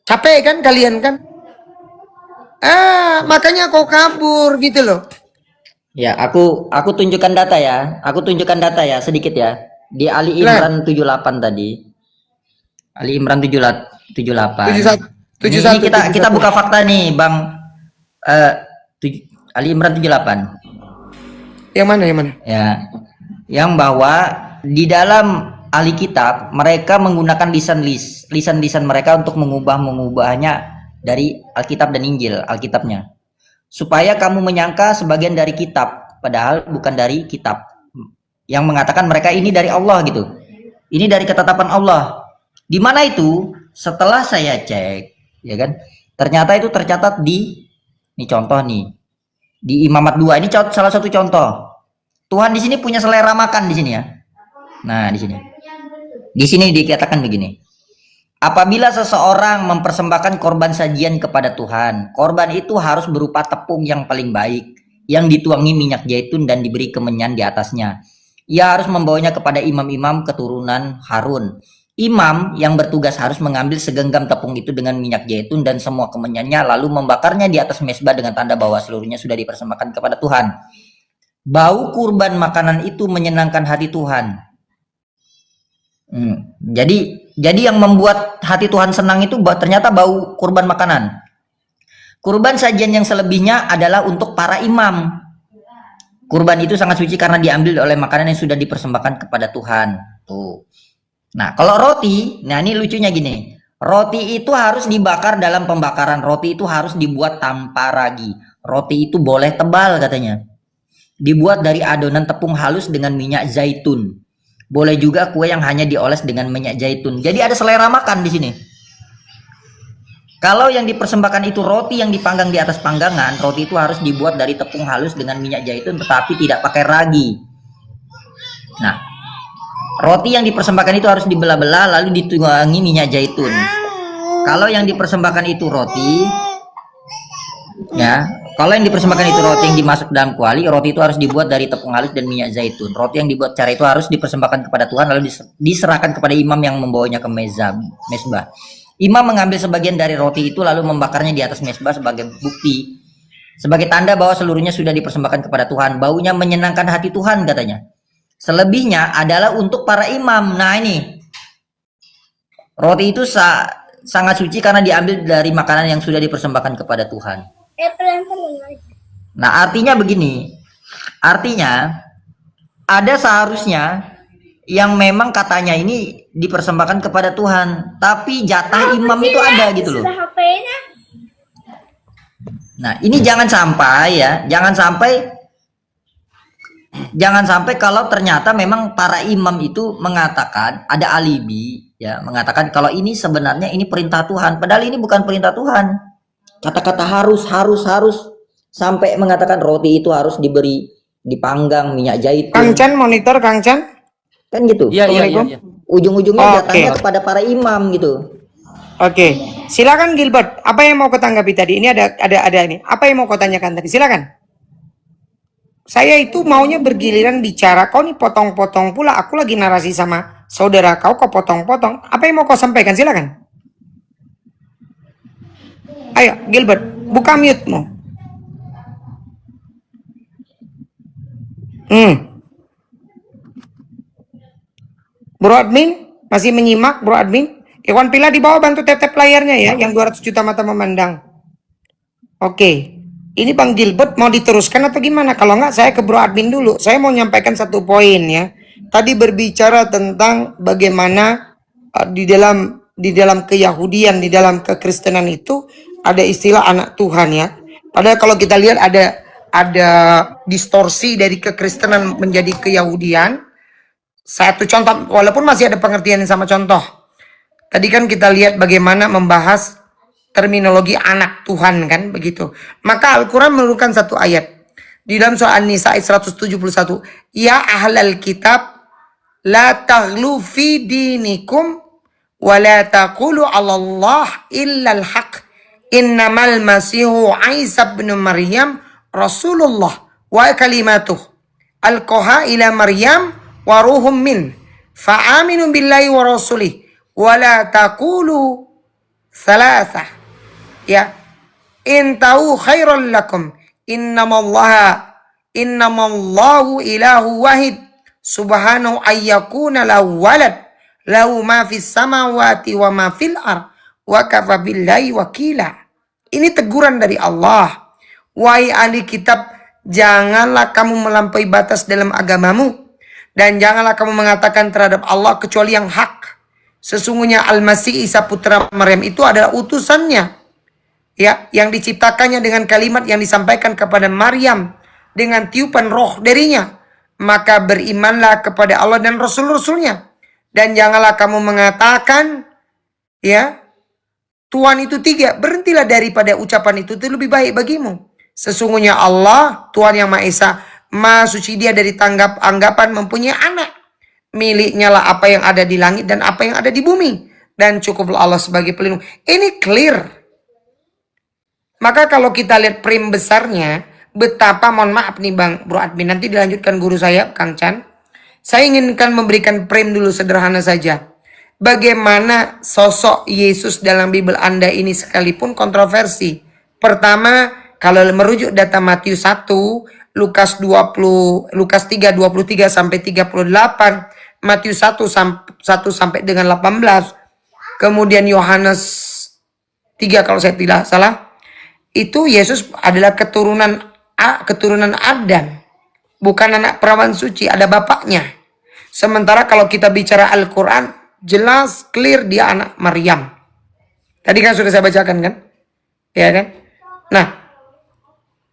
Capek kan kalian kan? Makanya kau kabur gitu loh. Ya, aku tunjukkan data ya. Aku tunjukkan data ya sedikit ya. Di Ali Imran 78 tadi. Ali Imran 78. 71. Ini kita buka fakta nih, Bang. Ali Imran 78. Yang mana? Ya. Yang bahwa di dalam ahli kitab mereka menggunakan lisan mereka untuk mengubahnya dari Alkitab dan Injil, Alkitabnya. Supaya kamu menyangka sebagian dari kitab, padahal bukan dari kitab. Yang mengatakan mereka ini dari Allah gitu. Ini dari ketetapan Allah. Di mana itu? Setelah saya cek, ya kan? Ternyata itu tercatat di contoh nih. Di Imamat 2 ini salah satu contoh. Tuhan di sini punya selera makan di sini ya. Nah, di sini. Di sini dikatakan begini. Apabila seseorang mempersembahkan korban sajian kepada Tuhan, korban itu harus berupa tepung yang paling baik, yang dituangi minyak zaitun dan diberi kemenyan di atasnya. Ia harus membawanya kepada imam-imam keturunan Harun. Imam yang bertugas harus mengambil segenggam tepung itu dengan minyak zaitun dan semua kemenyannya, lalu membakarnya di atas mezbah dengan tanda bahwa seluruhnya sudah dipersembahkan kepada Tuhan. Bau kurban makanan itu menyenangkan hati Tuhan. Jadi yang membuat hati Tuhan senang itu ternyata bau kurban makanan. Kurban sajian yang selebihnya adalah untuk para imam. Kurban itu sangat suci karena diambil oleh makanan yang sudah dipersembahkan kepada Tuhan. Tuh. Nah, kalau roti, nah ini lucunya gini. Roti itu harus dibakar dalam pembakaran. Roti itu harus dibuat tanpa ragi. Roti itu boleh tebal katanya. Dibuat dari adonan tepung halus dengan minyak zaitun. Boleh juga kue yang hanya dioles dengan minyak zaitun. Jadi ada selera makan di sini. Kalau yang dipersembahkan itu roti yang dipanggang di atas panggangan, roti itu harus dibuat dari tepung halus dengan minyak zaitun tetapi tidak pakai ragi. Nah, Roti yang dipersembahkan itu harus dibelah-belah lalu dituangi minyak zaitun. Kalau yang dipersembahkan itu roti, ya, kalau yang dipersembahkan itu roti yang dimasuk dalam kuali, roti itu harus dibuat dari tepung halus dan minyak zaitun. Roti yang dibuat cara itu harus dipersembahkan kepada Tuhan lalu diserahkan kepada imam yang membawanya ke mezbah. Imam mengambil sebagian dari roti itu lalu membakarnya di atas mezbah sebagai bukti, sebagai tanda bahwa seluruhnya sudah dipersembahkan kepada Tuhan. Baunya menyenangkan hati Tuhan katanya. Selebihnya adalah untuk para imam. Nah ini, roti itu sangat suci karena diambil dari makanan yang sudah dipersembahkan kepada Tuhan. Nah artinya begini, artinya ada seharusnya yang memang katanya ini dipersembahkan kepada Tuhan, tapi jatah imam itu ada gitu loh. Nah ini jangan sampai ya, jangan sampai kalau ternyata memang para imam itu mengatakan ada alibi ya, mengatakan kalau ini sebenarnya ini perintah Tuhan, padahal ini bukan perintah Tuhan. Kata-kata harus sampai mengatakan roti itu harus dipanggang minyak zaitun. Kang Chan monitor Kang Chan. Kan gitu. Iya. Ujung-ujungnya jatahnya kepada para imam gitu. Oke. Silakan Gilbert. Apa yang mau kau tanggapi tadi? Ini ada ini. Apa yang mau kau tanyakan tadi? Silakan. Saya itu maunya bergiliran bicara. Kau nih potong-potong pula. Aku lagi narasi sama saudara kau potong-potong. Apa yang mau kau sampaikan? Silakan. Ayo Gilbert, buka mute-mu. Bro admin masih menyimak, Bro admin. Iwan Pila di bawah bantu tap layarnya ya, yang 200 juta mata memandang. Oke. Ini Bang Gilbert mau diteruskan atau gimana? Kalau enggak saya ke Bro admin dulu. Saya mau nyampaikan satu poin ya. Tadi berbicara tentang bagaimana di dalam keyahudian, di dalam kekristenan itu ada istilah anak Tuhan ya. Padahal kalau kita lihat ada distorsi dari kekristenan menjadi keyahudian. Satu contoh, walaupun masih ada pengertian yang sama contoh. Tadi kan kita lihat bagaimana membahas terminologi anak Tuhan kan begitu. Maka Al-Quran menurunkan satu ayat. Di dalam surah An-Nisa ayat 171. Ya ahlal kitab la taghlu fi dinikum wa la taqulu 'ala Allah illa al-haq. Innamal masihu Isa bin Maryam Rasulullah wa kalimatuh alqaha ila Maryam wa ruhum min fa'aminu billahi wa rasulih wa la taqulu salasah ya intahu khairan lakum innamallahu ilahu wahid subhanahu ayyakuna lahu walad lahu ma fis samawati wa ma fil ard wa kafa billahi wakila. Ini teguran dari Allah. Wahai ahli kitab, janganlah kamu melampaui batas dalam agamamu dan janganlah kamu mengatakan terhadap Allah kecuali yang hak. Sesungguhnya Al-Masih Isa putra Maryam itu adalah utusannya. Ya, yang diciptakannya dengan kalimat yang disampaikan kepada Maryam dengan tiupan roh darinya. Maka berimanlah kepada Allah dan Rasul-Rasulnya. Dan janganlah kamu mengatakan, ya, Tuhan itu tiga. Berhentilah daripada ucapan itu lebih baik bagimu. Sesungguhnya Allah, Tuhan yang Maha Esa, Maha Suci Dia dari anggapan mempunyai anak. Miliknya lah apa yang ada di langit dan apa yang ada di bumi. Dan cukuplah Allah sebagai pelindung. Ini clear. Maka kalau kita lihat frame besarnya, betapa, mohon maaf nih Bang Bro Admin, nanti dilanjutkan guru saya, Kang Chan. Saya inginkan memberikan frame dulu sederhana saja. Bagaimana sosok Yesus dalam Bible Anda ini sekalipun kontroversi. Pertama, kalau merujuk data Matius 1, Lukas 3, 23 sampai 38, Matius 1 sampai dengan 18, kemudian Yohanes 3 kalau saya tidak salah, itu Yesus adalah keturunan Adam, bukan anak perawan suci, ada bapaknya. Sementara kalau kita bicara Al-Quran, jelas clear dia anak Maryam. Tadi kan sudah saya bacakan kan? Ya kan? Nah,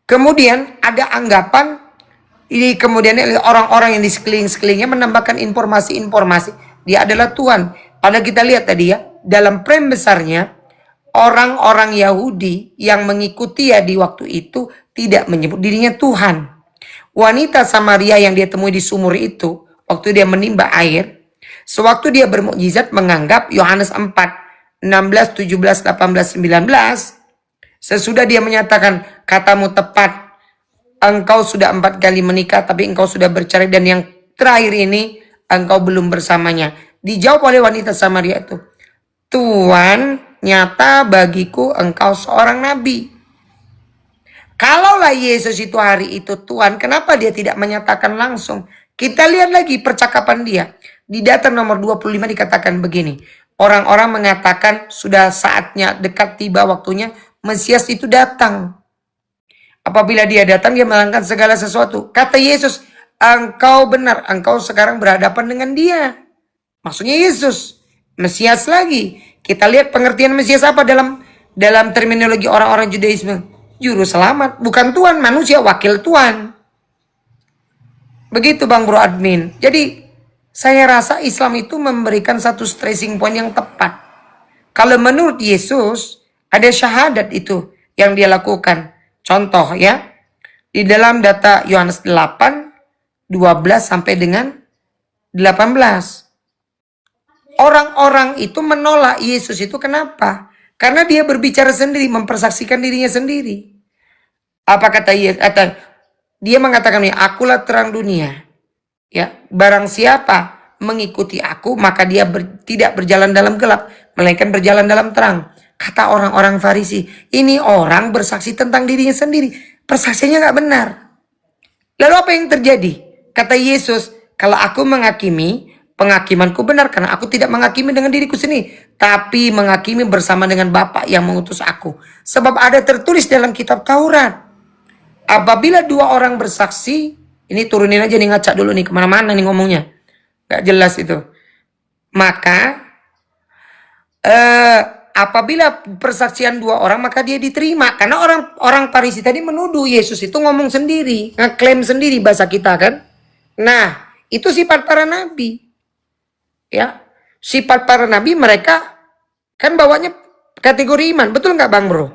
kemudian ada anggapan ini kemudian orang-orang yang di sekelilingnya menambahkan informasi-informasi dia adalah Tuhan. Padahal kita lihat tadi ya, dalam frame besarnya orang-orang Yahudi yang mengikuti ya di waktu itu tidak menyebut dirinya Tuhan. Wanita Samaria yang dia temui di sumur itu, waktu dia menimba air, Sewaktu dia bermukjizat menganggap Yohanes 4, 16, 17, 18, 19. Sesudah dia menyatakan katamu tepat. Engkau sudah 4 kali menikah tapi engkau sudah bercerai. Dan yang terakhir ini engkau belum bersamanya. Dijawab oleh wanita Samaria itu. Tuhan, nyata bagiku engkau seorang nabi. Kalaulah Yesus itu hari itu Tuhan, kenapa dia tidak menyatakan langsung? Kita lihat lagi percakapan dia. Di data nomor 25 dikatakan begini. Orang-orang mengatakan sudah saatnya dekat tiba waktunya Mesias itu datang. Apabila dia datang, dia melangkan segala sesuatu. Kata Yesus, engkau benar, engkau sekarang berhadapan dengan dia. Maksudnya Yesus, Mesias lagi. Kita lihat pengertian Mesias apa dalam terminologi orang-orang Judaisme. Juru selamat, bukan Tuhan, manusia, wakil Tuhan. Begitu Bang Bro Admin. Jadi saya rasa Islam itu memberikan satu stressing point yang tepat. Kalau menurut Yesus, ada syahadat itu yang dia lakukan. Contoh ya, di dalam data Yohanes 8, 12 sampai dengan 18. Orang-orang itu menolak Yesus itu kenapa? Karena dia berbicara sendiri, mempersaksikan dirinya sendiri. Apa kata Yesus? Dia mengatakan, akulah terang dunia. Ya, barang siapa mengikuti aku, maka dia tidak berjalan dalam gelap, melainkan berjalan dalam terang. Kata orang-orang Farisi, ini orang bersaksi tentang dirinya sendiri. Persaksiannya nggak benar. Lalu apa yang terjadi? Kata Yesus, kalau aku menghakimi, penghakimanku benar karena aku tidak menghakimi dengan diriku sendiri, tapi menghakimi bersama dengan Bapa yang mengutus aku. Sebab ada tertulis dalam kitab Taurat, apabila 2 orang bersaksi, ini turunin aja nih, ngaca dulu nih kemana-mana nih ngomongnya, gak jelas itu. Maka apabila persaksian 2 orang maka dia diterima. Karena orang Farisi tadi menuduh Yesus itu ngomong sendiri, ngeklaim sendiri bahasa kita kan. Nah, itu sifat para nabi. Ya, sifat para nabi, mereka kan bawanya kategori iman, betul nggak Bang Bro?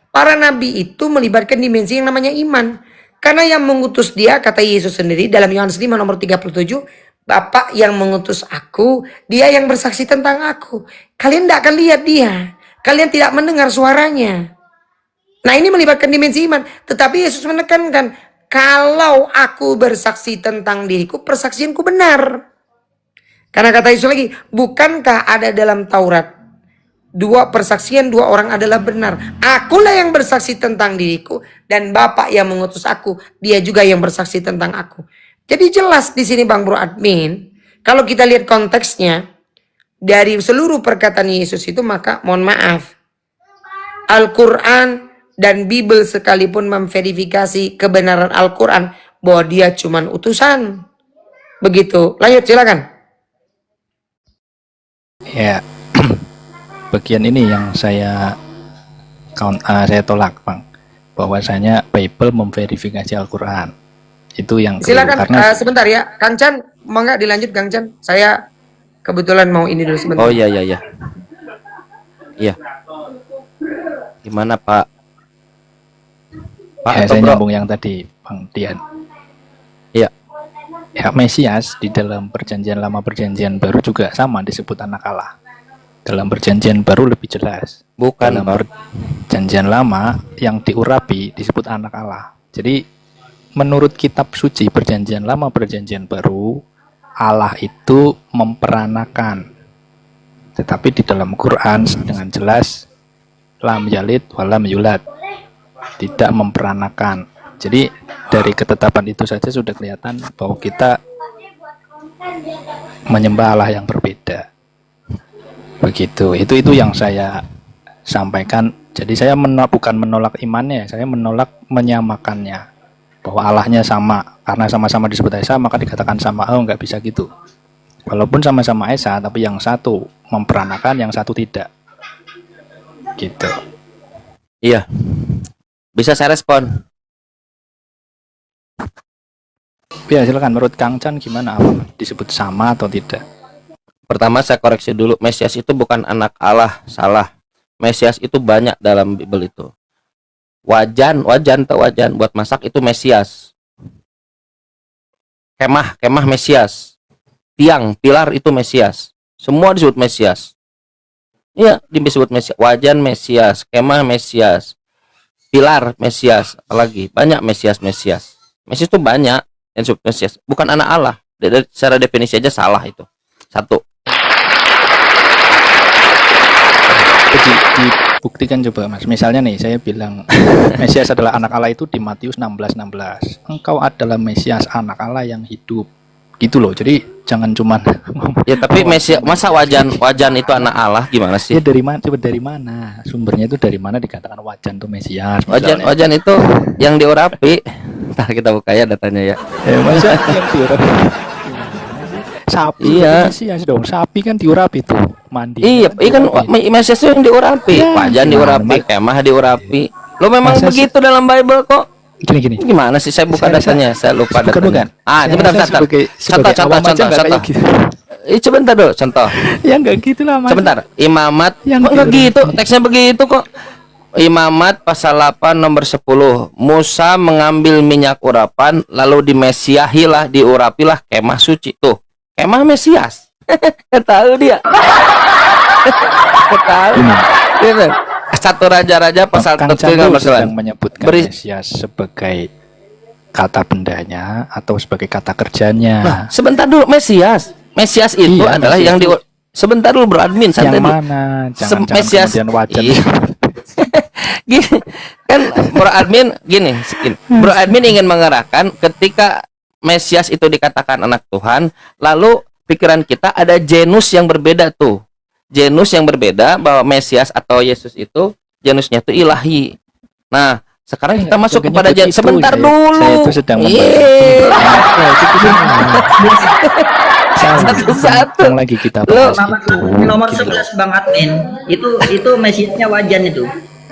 Para nabi itu melibatkan dimensi yang namanya iman. Karena yang mengutus dia, kata Yesus sendiri dalam Yohanes 5 nomor 37, Bapa yang mengutus aku, dia yang bersaksi tentang aku. Kalian tidak akan lihat dia, kalian tidak mendengar suaranya. Nah, ini melibatkan dimensi iman. Tetapi Yesus menekankan, kalau aku bersaksi tentang diriku, persaksianku benar. Karena kata Yesus lagi, bukankah ada dalam Taurat 2 persaksian 2 orang adalah benar. Akulah yang bersaksi tentang diriku dan Bapa yang mengutus aku, dia juga yang bersaksi tentang aku. Jadi jelas di sini Bang Bro Admin, kalau kita lihat konteksnya dari seluruh perkataan Yesus itu, maka mohon maaf, Al-Quran dan Bible sekalipun memverifikasi kebenaran Al-Quran bahwa dia cuman utusan. Begitu. Lanjut silakan. Ya, bagian ini yang saya tolak, Bang. Bahwasanya Bible memverifikasi Al-Quran. Itu yang silakan. karena Sebentar ya, Kang Chan, mau nggak dilanjut Kang Chan? Saya kebetulan mau ini dulu sebentar. Oh iya. Iya. Gimana Pak? Pak, saya nyambung yang tadi Bang Dian. Iya. Ya, Mesias di dalam perjanjian lama perjanjian baru juga sama disebut anak Allah. Dalam perjanjian baru lebih jelas. Bukan dalam perjanjian lama yang diurapi disebut anak Allah. Jadi menurut kitab suci perjanjian lama perjanjian baru, Allah itu memperanakan. Tetapi di dalam Quran dengan jelas lam yalid walam yulad, tidak memperanakan. Jadi dari ketetapan itu saja sudah kelihatan bahwa kita menyembah Allah yang berbeda. Begitu. Itu yang saya sampaikan. Jadi saya bukan menolak imannya, saya menolak menyamakannya. Bahwa Allahnya sama, karena sama-sama disebut Esa maka dikatakan sama. Oh, nggak bisa gitu. Walaupun sama-sama Esa, tapi yang satu memperanakan, yang satu tidak. Gitu. Iya. Bisa saya respon? Ya silakan, menurut Kang Chan gimana, apa disebut sama atau tidak? Pertama saya koreksi dulu, Mesias itu bukan anak Allah, salah. Mesias itu banyak dalam Bible itu. Wajan buat masak itu Mesias. Kemah Mesias. tiang, pilar itu Mesias. Semua disebut Mesias. Iya, disebut Mesias. Wajan Mesias, kemah Mesias, pilar Mesias, apalagi banyak Mesias. Mesias itu banyak yang disebut Mesias, bukan anak Allah. Dari secara definisi aja salah itu. Satu. Dibuktikan coba Mas. Misalnya nih saya bilang Mesias adalah anak Allah itu di Matius 16:16. Engkau adalah Mesias anak Allah yang hidup. Gitu loh. Jadi jangan cuman Ya tapi Mesias, masa wajan itu anak Allah gimana sih? ya dari mana? Coba dari mana? Sumbernya itu dari mana dikatakan wajan tuh Mesias? misalnya? Wajan itu yang diurapi. Ntar kita buka ya datanya ya. Masa yang diurapi? Sapi Iya. Mesias dong. Sapi kan diurapi tuh. Mandi. Iya, kan diurapi. Mesias itu yang diurapi. Ya, Wajan diurapi, kemah diurapi. Lo memang Masa begitu dalam Bible kok. Gini. Gimana sih, saya buka datanya, saya lupa datanya. Sebentar. Contoh. Sebentar dulu, contoh. Ya enggak gitu lah Mas. Sebentar, imamat. Yang Kok enggak diurapi. gitu? Teksnya begitu kok. Imamat pasal 8 nomor 10. Musa mengambil minyak urapan lalu dimesiahilah, diurapilah kemah suci. Tuh, kemah Mesias. Tahu dia. Tahu. Gitu. Satu Raja-Raja pasal Kang 3 Cando nomor sedang 9. menyebutkan Beri- Mesias sebagai kata bendanya atau sebagai kata kerjanya. Nah, sebentar dulu, Mesias itu Iya, adalah Mesias yang di itu. Sebentar dulu beradmin santai yang dulu. mana? Jangan Mesias kemudian wajan. Iya. Gini, kan Bro Admin gini. Bro Admin ingin mengerahkan ketika Mesias itu dikatakan anak Tuhan, lalu pikiran kita ada genus yang berbeda tuh. Genus yang berbeda bahwa Mesias atau Yesus itu genusnya itu ilahi. Nah, sekarang kita masuk Jangan kepada nyebut itu, sebentar saya- dulu. Saya itu sedang Iya. Satu-satu. Yang lagi kita Lo- bahas itu. Nomor Gitu loh. 11 Bang Admin. Itu Mesiasnya wajan itu.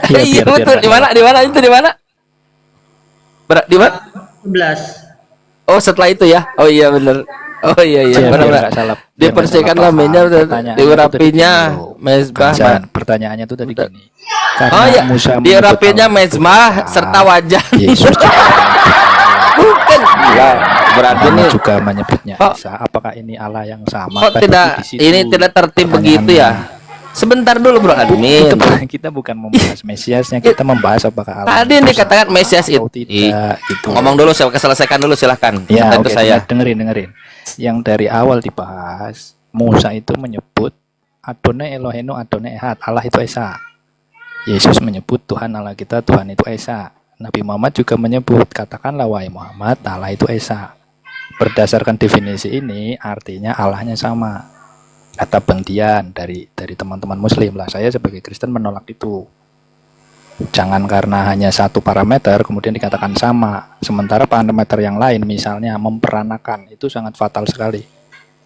Iya, Iya biar betul. nggak Di mana? salah. Di mana itu di mana? Di mana? 11. Oh, setelah itu ya. Oh iya benar. Oh iya Iya, biar benar. nggak salah. Dibersihkan biar nggak salah lamenya, paham. Pertanyaannya diurapinya itu tadi gini loh. mezbah. Kang, pertanyaannya itu tadi gini. Oh iya, Musa diurapinya menyebut mezbah Allah serta wajan. Yesus juga Bukan. Ya, berarti Muhammad ini juga menyebutnya Kok- Esa. Apakah ini Allah yang sama? kok Tadi tidak di situ ini tidak tertib begitu ya? Sebentar dulu Bro Admin. Kita bukan membahas Mesiasnya, kita membahas apakah Allah Tadi yang dikatakan Mesias atau itu. tidak gitu. Ngomong dulu, saya selesaikan dulu silahkan. Ya, Itu oke, saya. dengerin. Yang dari awal dibahas, Musa itu menyebut Adonai Elohenu Adonai Ehad, Allah itu Esa. Yesus menyebut Tuhan Allah kita, Tuhan itu Esa. Nabi Muhammad juga menyebut, katakanlah wahai Muhammad, Allah itu Esa. Berdasarkan definisi ini, artinya Allahnya sama. Kata Bengdian dari teman-teman Muslim lah. Saya sebagai Kristen menolak itu. Jangan karena hanya satu parameter kemudian dikatakan sama. Sementara parameter yang lain misalnya memperanakan itu sangat fatal sekali.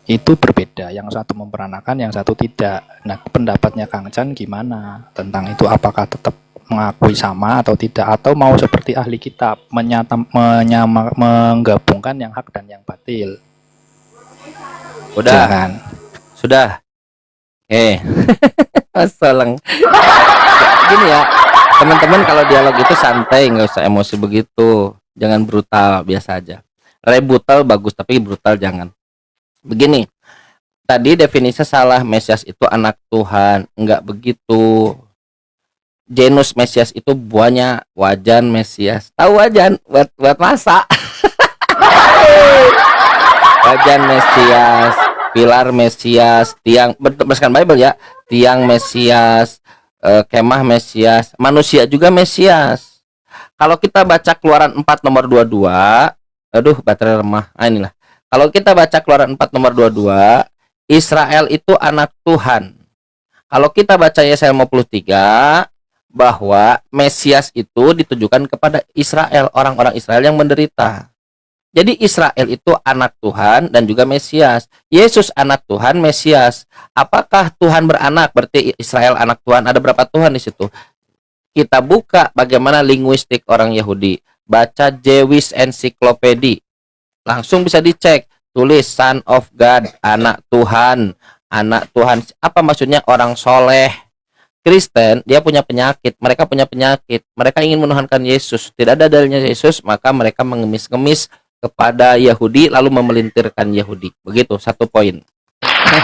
Itu berbeda. Yang satu memperanakan, yang satu tidak. Nah, pendapatnya Kang Chan gimana tentang itu? Apakah tetap mengakui sama atau tidak? Atau mau seperti ahli kitab menggabungkan yang hak dan yang batil? Udah. Jangan. Sudah. Masalah. Gini ya, teman-teman kalau dialog itu santai, nggak usah emosi begitu. Jangan brutal, biasa aja. Rebutal bagus, tapi brutal jangan. Begini, tadi definisinya salah. Mesias itu anak Tuhan, nggak begitu. Genus Mesias itu buahnya wajan Mesias. Tahu wajan buat masak. Wajan Mesias, pilar Mesias, tiang berdasarkan Bible ya, tiang Mesias, kemah Mesias, manusia juga Mesias. Kalau kita baca Keluaran 4 nomor 22, aduh baterai lemah. Inilah. Kalau kita baca Keluaran 4 nomor 22, Israel itu anak Tuhan. Kalau kita baca Yesaya 53, bahwa Mesias itu ditujukan kepada Israel, orang-orang Israel yang menderita. Jadi Israel itu anak Tuhan dan juga Mesias. Yesus anak Tuhan, Mesias. Apakah Tuhan beranak? Berarti Israel anak Tuhan. Ada berapa Tuhan di situ? Kita buka bagaimana linguistik orang Yahudi. Baca Jewish Encyclopedia. Langsung bisa dicek. Tulis Son of God, anak Tuhan. Anak Tuhan. Apa maksudnya? Orang soleh. Kristen, dia punya penyakit. Mereka punya penyakit. Mereka ingin menuhankan Yesus. Tidak ada dalilnya Yesus, maka mereka mengemis-ngemis kepada Yahudi lalu memelintirkan Yahudi. Begitu, satu poin. Ya.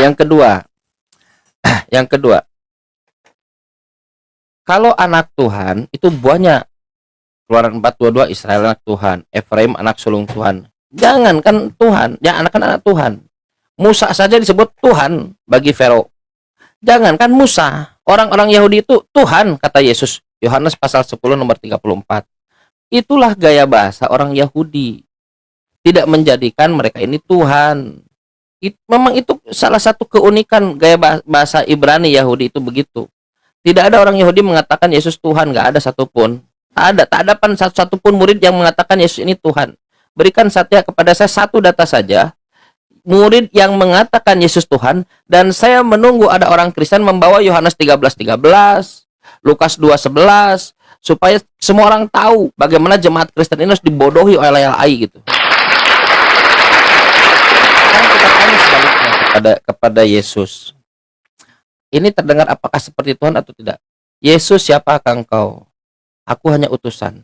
Yang kedua, kalau anak Tuhan itu buahnya, Keluaran 4:22, Israel anak Tuhan, Efraim anak sulung Tuhan. Jangankan Tuhan, ya anak Tuhan. Musa saja disebut Tuhan bagi Fero. Jangankan Musa, orang-orang Yahudi itu Tuhan, kata Yesus. Yohanes pasal 10 nomor 34. Itulah gaya bahasa orang Yahudi. Tidak menjadikan mereka ini Tuhan. Memang itu salah satu keunikan gaya bahasa Ibrani Yahudi itu begitu. Tidak ada orang Yahudi mengatakan Yesus Tuhan, nggak ada satupun. Tak ada satupun murid yang mengatakan Yesus ini Tuhan. Berikan saja kepada saya satu data saja, murid yang mengatakan Yesus Tuhan, dan saya menunggu ada orang Kristen membawa Yohanes 13:13, Lukas 2:11, supaya semua orang tahu bagaimana jemaat Kristen ini harus dibodohi oleh LAI gitu. Sekarang kita tanya sebaliknya kepada Yesus. Ini terdengar apakah seperti Tuhan atau tidak? Yesus, siapakah engkau? Aku hanya utusan.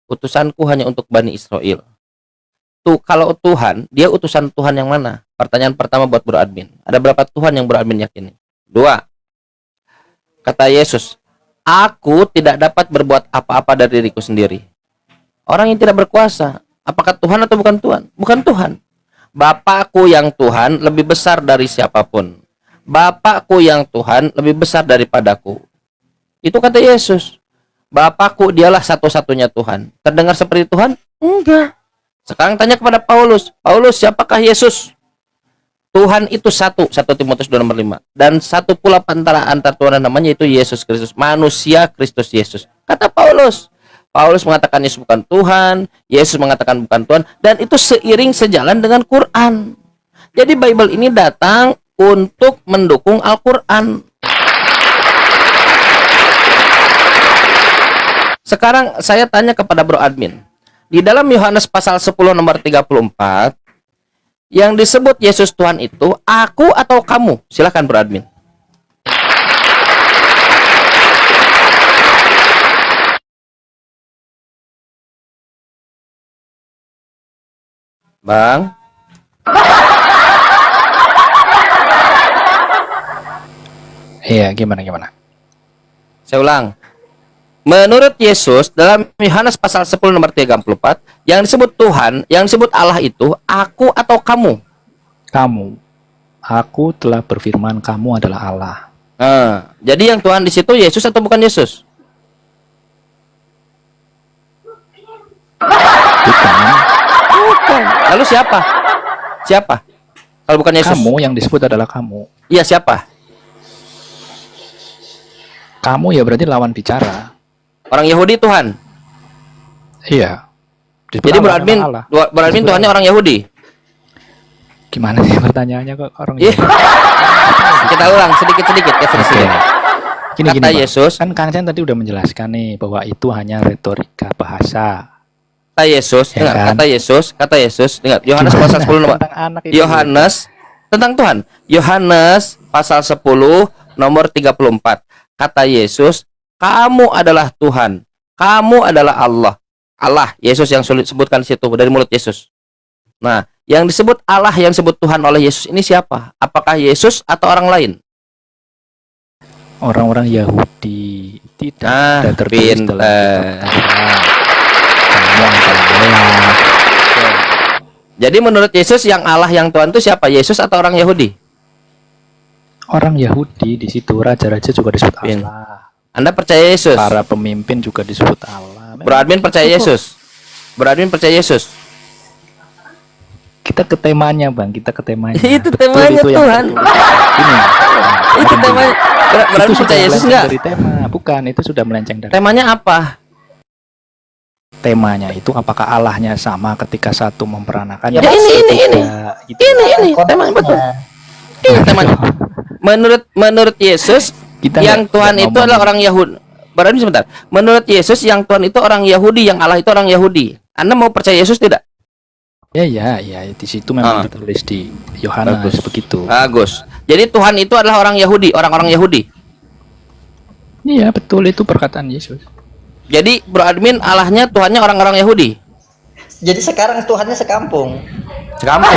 Utusanku hanya untuk Bani Israel. Tuh, kalau Tuhan, dia utusan Tuhan yang mana? Pertanyaan pertama buat Bro Admin. Ada berapa Tuhan yang Bro Admin yakini? 2. Kata Yesus, aku tidak dapat berbuat apa-apa dari diriku sendiri. Orang yang tidak berkuasa, apakah Tuhan atau bukan Tuhan? Bukan Tuhan. Bapakku yang Tuhan lebih besar dari siapapun. Bapakku yang Tuhan lebih besar daripadaku. Itu kata Yesus. Bapakku dialah satu-satunya Tuhan. Terdengar seperti Tuhan? Enggak. Sekarang tanya kepada Paulus. Paulus, siapakah Yesus? Tuhan itu satu, 1 Timotius 2 nomor 5. Dan satu pula antar Tuhan dan namanya itu Yesus Kristus. Manusia Kristus Yesus. Kata Paulus. Paulus mengatakan Yesus bukan Tuhan. Yesus mengatakan bukan Tuhan. Dan itu seiring sejalan dengan Quran. Jadi Bible ini datang untuk mendukung Al-Quran. Sekarang saya tanya kepada Bro Admin. Di dalam Yohanes pasal 10 nomor 34, yang disebut Yesus Tuhan itu aku atau kamu? Silakan Bro Admin. Bang. Iya, gimana? Saya ulang. Menurut Yesus dalam Yohanes pasal 10 nomor 34, yang disebut Tuhan, yang disebut Allah itu aku atau kamu? Kamu. Aku telah berfirman kamu adalah Allah. Jadi yang Tuhan di situ Yesus atau bukan Yesus? Bukan. Lalu siapa? Siapa? Kalau bukan Yesus? Kamu yang disebut adalah kamu. Iya, siapa? Kamu ya berarti lawan bicara. Orang Yahudi Tuhan. Iya. Jadi Bro Admin Tuhannya orang Yahudi. Gimana sih pertanyaannya kok orang Yahudi? Kita ulang sedikit-sedikit. Gini, Kata Yesus, kan Kang Chen tadi udah menjelaskan nih bahwa itu hanya retorika bahasa. Kata Yesus, ya kan? kata Yesus, dengar Yohanes pasal 10 nomor Yohanes tentang Tuhan. Yohanes pasal 10 nomor 34. Kata Yesus, kamu adalah Tuhan. Kamu adalah Allah. Allah, Yesus yang sulit sebutkan di situ dari mulut Yesus. Nah, yang disebut Allah, yang disebut Tuhan oleh Yesus ini siapa? Apakah Yesus atau orang lain? Orang-orang Yahudi tidak ada tertulis dalam kitab. Kamu adalah Allah. Jadi menurut Yesus yang Allah, yang Tuhan itu siapa? Yesus atau orang Yahudi? Orang Yahudi di situ raja-raja juga disebut Allah. Anda percaya Yesus? Para pemimpin juga disebut Allah. Bro Admin percaya Yesus? Bro Admin percaya Yesus? Kita ke temanya, Bang. Kita ke temanya. Itu temanya itu Tuhan. Ini. Itu temanya. Bro Admin percaya Yesus enggak? Dari tema. Bukan, itu sudah melenceng dari. Temanya apa? Temanya itu apakah Allahnya sama ketika satu memperanakan? Ya, ini temanya betul. Ini temanya. Menurut Yesus, kita yang Tuhan itu adalah orang Yahudi. Berarti sebentar. Menurut Yesus, yang Tuhan itu orang Yahudi, yang Allah itu orang Yahudi. Anda mau percaya Yesus tidak? Ya, di situ memang ditulis di Yohanes begitu. Bagus. Jadi Tuhan itu adalah orang Yahudi, orang-orang Yahudi. Iya, betul, itu perkataan Yesus. Jadi Bro Admin Allahnya Tuhannya orang-orang Yahudi. Jadi sekarang Tuhannya sekampung. Sekampung.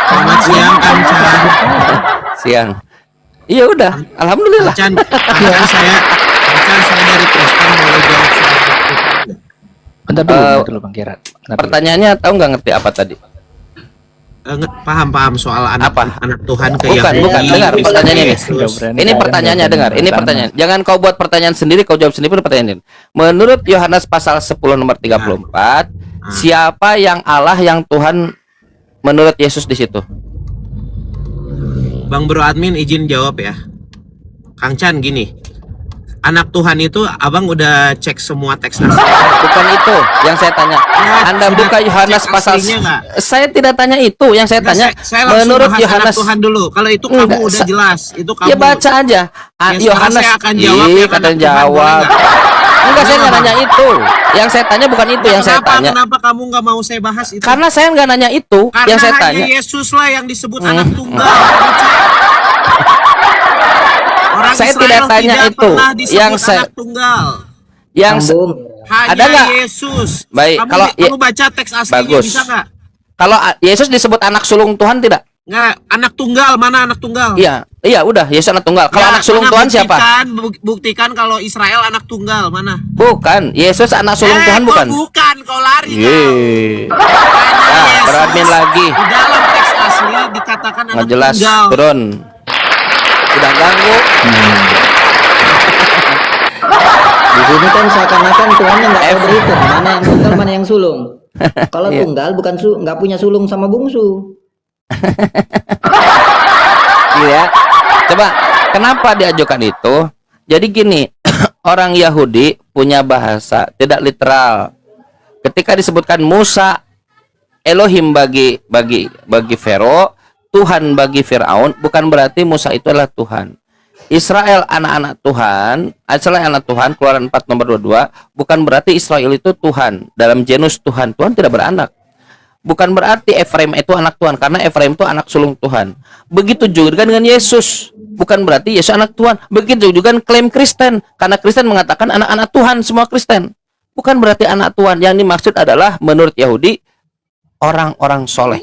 Selamat siang Kancan. Siang. Iya udah, alhamdulillah. Kancan, saya dari Kristen boleh jawab soal itu. Bentar dulu Bang Kirat. Pertanyaannya tahu nggak ngerti apa tadi? Paham soal anak Tuhan ke Bukan, Yahudi. dengar pertanyaannya ini. berani. Ini pertanyaannya dengar, ini pertanyaan. Jangan kau buat pertanyaan sendiri, kau jawab sendiri pertanyaan ini. Menurut Yohanes pasal 10 nomor 34, siapa yang Allah yang Tuhan menurut Yesus di situ? Bang Bro Admin izin jawab ya. Kang Chan gini. Anak Tuhan itu abang udah cek semua teks asli. Bukan itu yang saya tanya. Anda sudah buka Yohanes cek pasal. aslinya nggak? Saya tidak tanya itu, yang saya tanya Saya langsung menurut bahas Yohanes. anak Tuhan dulu. Kalau itu Enggak, kamu udah jelas. Itu kamu. Ya baca aja. sekarang Yohanes. saya akan jawab Ih, yang katanya anak Tuhan, jawab. boleh nggak? Enggak, saya nggak Kenapa? nanya itu. Yang saya tanya bukan itu yang saya tanya. Kenapa kamu nggak mau saya bahas itu? Karena saya nggak nanya itu. Karena Yang saya hanya tanya. Yesus lah yang disebut anak tunggal. Orang Saya Israel tidak tanya itu. pernah disebut Yang saya- anak tunggal. Yang Hanya ada nggak? Yesus. Baik, Kamu baca teks aslinya bagus. bisa nggak? Kalau Yesus disebut anak sulung Tuhan tidak? Nggak, anak tunggal mana anak tunggal? Iya, udah Yesus anak tunggal. Kalau Ya, anak sulung mana Tuhan siapa? Buktikan kalau Israel anak tunggal mana? Bukan, Yesus anak sulung Tuhan kok bukan. bukan, kau lari. Yeay. Hanya Ya, Yesus. beradmin lagi. Di dalam teks asli dikatakan anak Nggak jelas, tunggal. turun. Udah ganggu. Di sini kan seakan-akan Tuhannya nggak tahu berhitung mana yang tunggal mana yang sulung. Kalau Iya. tunggal bukan nggak punya sulung sama bungsu. Iya. Coba, kenapa diajukan itu? Jadi gini, orang Yahudi punya bahasa tidak literal. Ketika disebutkan Musa Elohim bagi Fero, Tuhan bagi Firaun, bukan berarti Musa itu adalah Tuhan. Israel anak-anak Tuhan, Israel anak Tuhan, Keluaran 4 nomor 22, bukan berarti Israel itu Tuhan dalam genus Tuhan. Tuhan tidak beranak. Bukan berarti Efraim itu anak Tuhan, karena Efraim itu anak sulung Tuhan. Begitu juga dengan Yesus. Bukan berarti Yesus anak Tuhan. Begitu juga klaim Kristen, karena Kristen mengatakan anak-anak Tuhan, semua Kristen. Bukan berarti anak Tuhan. Yang dimaksud adalah menurut Yahudi orang-orang soleh.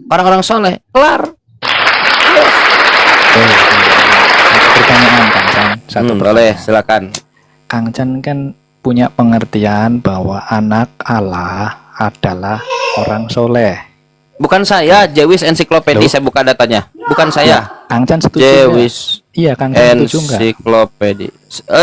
Orang-orang soleh. Kelar. Yes. Pertanyaan Kang Chan. Satu Boleh, silakan. Kang Chan kan punya pengertian bahwa anak Allah adalah orang soleh. Bukan saya, Jewish Encyclopedia, saya buka datanya. Bukan saya. Kang Chan setuju nggak? Jewish Iya, Kang Chan setuju nggak? Encyclopedia.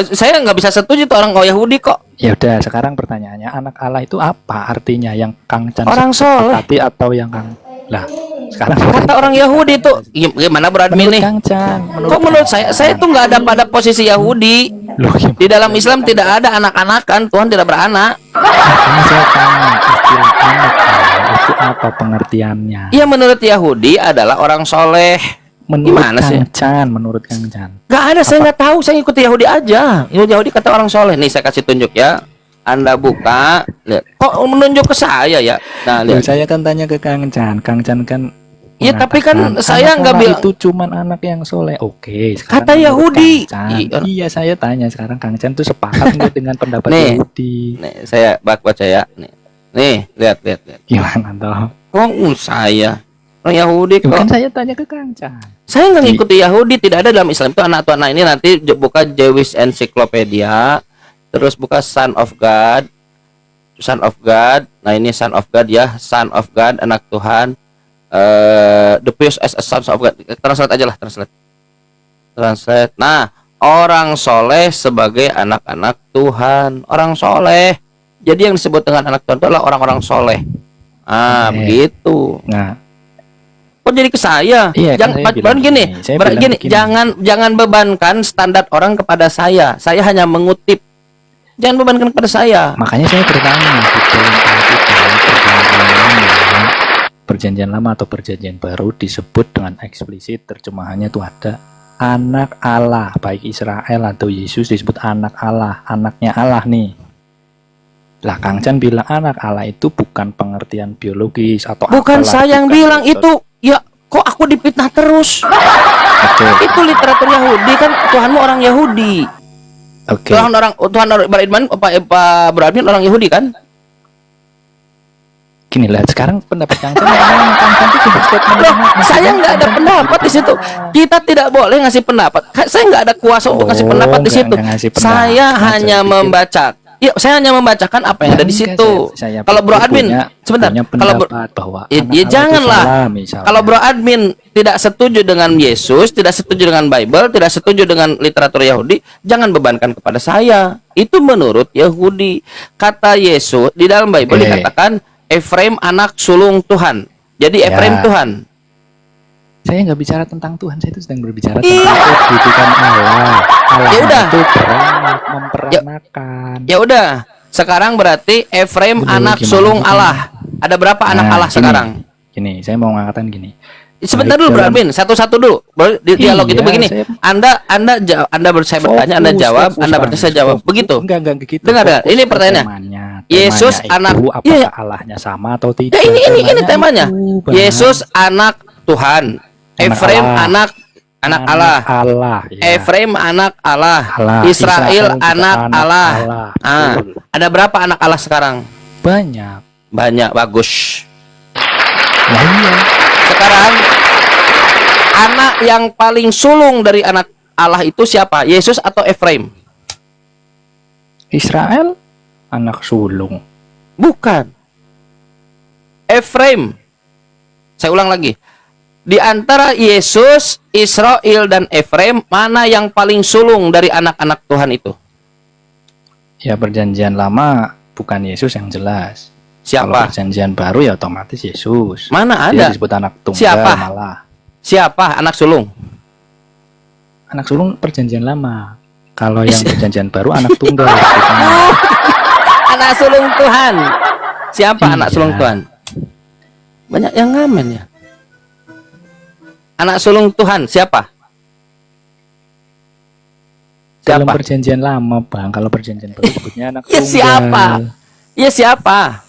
Saya nggak bisa setuju tuh orang Yahudi kok. Ya udah, sekarang pertanyaannya, anak Allah itu apa artinya yang Kang Chan Orang soleh. sepakati atau yang Kang lah? Sekarang Kata orang Yahudi tuh gimana beradmin nih? Kang Chan, Kok menurut saya tuh nggak ada pada posisi Yahudi. Loh, gimana? Di dalam Islam tidak ada anak-anakan, Tuhan tidak beranak. Makanya saya tanya istilah anak Allah itu apa pengertiannya? Iya, menurut Yahudi adalah orang soleh. Menurut Gimana sih? Kang Chan, menurut Kang Chan. Gak ada, saya nggak tahu, saya ikuti Yahudi aja. Yahudi kata orang soleh. Nih saya kasih tunjuk ya. Anda buka, lihat. Kok menunjuk ke saya ya? Nah, Loh, lihat. saya kan tanya ke Kang Chan. Kang Chan kan Iya, tapi kan mengatakan saya anak nggak Allah bilang itu cuman anak yang soleh. Oke, sekarang Kata menurut Yahudi. Kang Chan. Iya. Iya, saya tanya sekarang Kang Chan tuh sepakat nggak dengan pendapat Nih. Yahudi? Nih, saya baca ya. Nih, lihat. Gimana toh? Kok saya? Orang Yahudi kok. Bukan saya tanya ke Kang Chan. Saya nggak ngikuti Yahudi, tidak ada dalam Islam itu anak Tuhan. Nah, ini nanti buka Jewish Encyclopedia, terus buka Son of God. Nah, ini Son of God ya, Son of God, anak Tuhan. The pious as a son of God. Translate aja lah, translate. Nah, orang soleh sebagai anak-anak Tuhan, orang soleh. Jadi yang disebut dengan anak Tuhan itu adalah orang-orang soleh. Oke. Begitu. Nah, Kok jadi ke saya? Iya, kan saya bilang gini, Saya bilang gini, begini. jangan bebankan standar orang kepada saya. Saya hanya mengutip. Jangan bebankan kepada saya. makanya saya bertanya di dalam perjanjian lama atau perjanjian baru disebut dengan eksplisit terjemahannya itu ada anak Allah, baik Israel atau Yesus disebut anak Allah, anaknya Allah nih. Lah Kang Chan bilang anak Allah itu bukan pengertian biologis atau Bukan apalah, saya yang bukan bilang gitu. itu. Ya, kok aku dipitnah terus? Oke. Itu literatur Yahudi kan, Tuhanmu orang Yahudi. Oke. Tuhan beriman Pak Bro Admin orang Yahudi kan? Gini lah, sekarang pendapat Kang Chan itu sudah statement. Loh, saya nggak ada pendapat di situ. Kita tidak boleh ngasih pendapat. Saya nggak ada kuasa untuk ngasih pendapat di situ. Saya hanya membaca. Ya, saya hanya membacakan apa yang ada di situ. Kalau Bro Admin, sebentar. Kalau bahwa ya janganlah. Kalau Bro Admin tidak setuju dengan Yesus, tidak setuju dengan Bible, tidak setuju dengan literatur Yahudi, jangan bebankan kepada saya. Itu menurut Yahudi. Kata Yesus di dalam Bible dikatakan Efraim anak sulung Tuhan. Jadi Efraim Tuhan. Saya nggak bicara tentang Tuhan, saya itu sedang berbicara tentang kedudukan Allah. Allah Ya udah. itu memperanakan. Ya udah. Sekarang berarti Efraim anak sulung Allah. Ada berapa anak Allah sekarang? Gini, saya mau mengatakan gini. Sebentar dulu, Bro Admin, satu-satu dulu. Dialog itu begini. Anda saya bertanya, Anda jawab, Anda bertanya, saya jawab. Begitu. Enggak gitu. Dengar, ini pertanyaannya. Yesus anak apakah Allahnya sama atau tidak? Ya ini temanya. Yesus anak Tuhan. Efraim anak Allah. Efraim anak Allah. Israel anak Allah. Ada berapa anak Allah sekarang? Banyak, bagus. Nah, iya. Sekarang anak yang paling sulung dari anak Allah itu siapa? Yesus atau Efraim? Israel anak sulung. Bukan. Efraim. Saya ulang lagi. Di antara Yesus, Israel, dan Efraim, mana yang paling sulung dari anak-anak Tuhan itu? Ya, perjanjian lama bukan Yesus yang jelas. Siapa? Kalau perjanjian baru ya otomatis Yesus. Mana Dia ada? disebut anak tunggal Siapa? malah. Siapa anak sulung? Anak sulung perjanjian lama. Kalau yang perjanjian baru anak tunggal. Anak sulung Tuhan. Siapa anak Iya. sulung Tuhan? Banyak yang ngamen ya. Anak sulung Tuhan siapa? Dalam perjanjian lama, Bang. Kalau perjanjian baru sebutnya anak Ya tunggal. siapa? Ya siapa?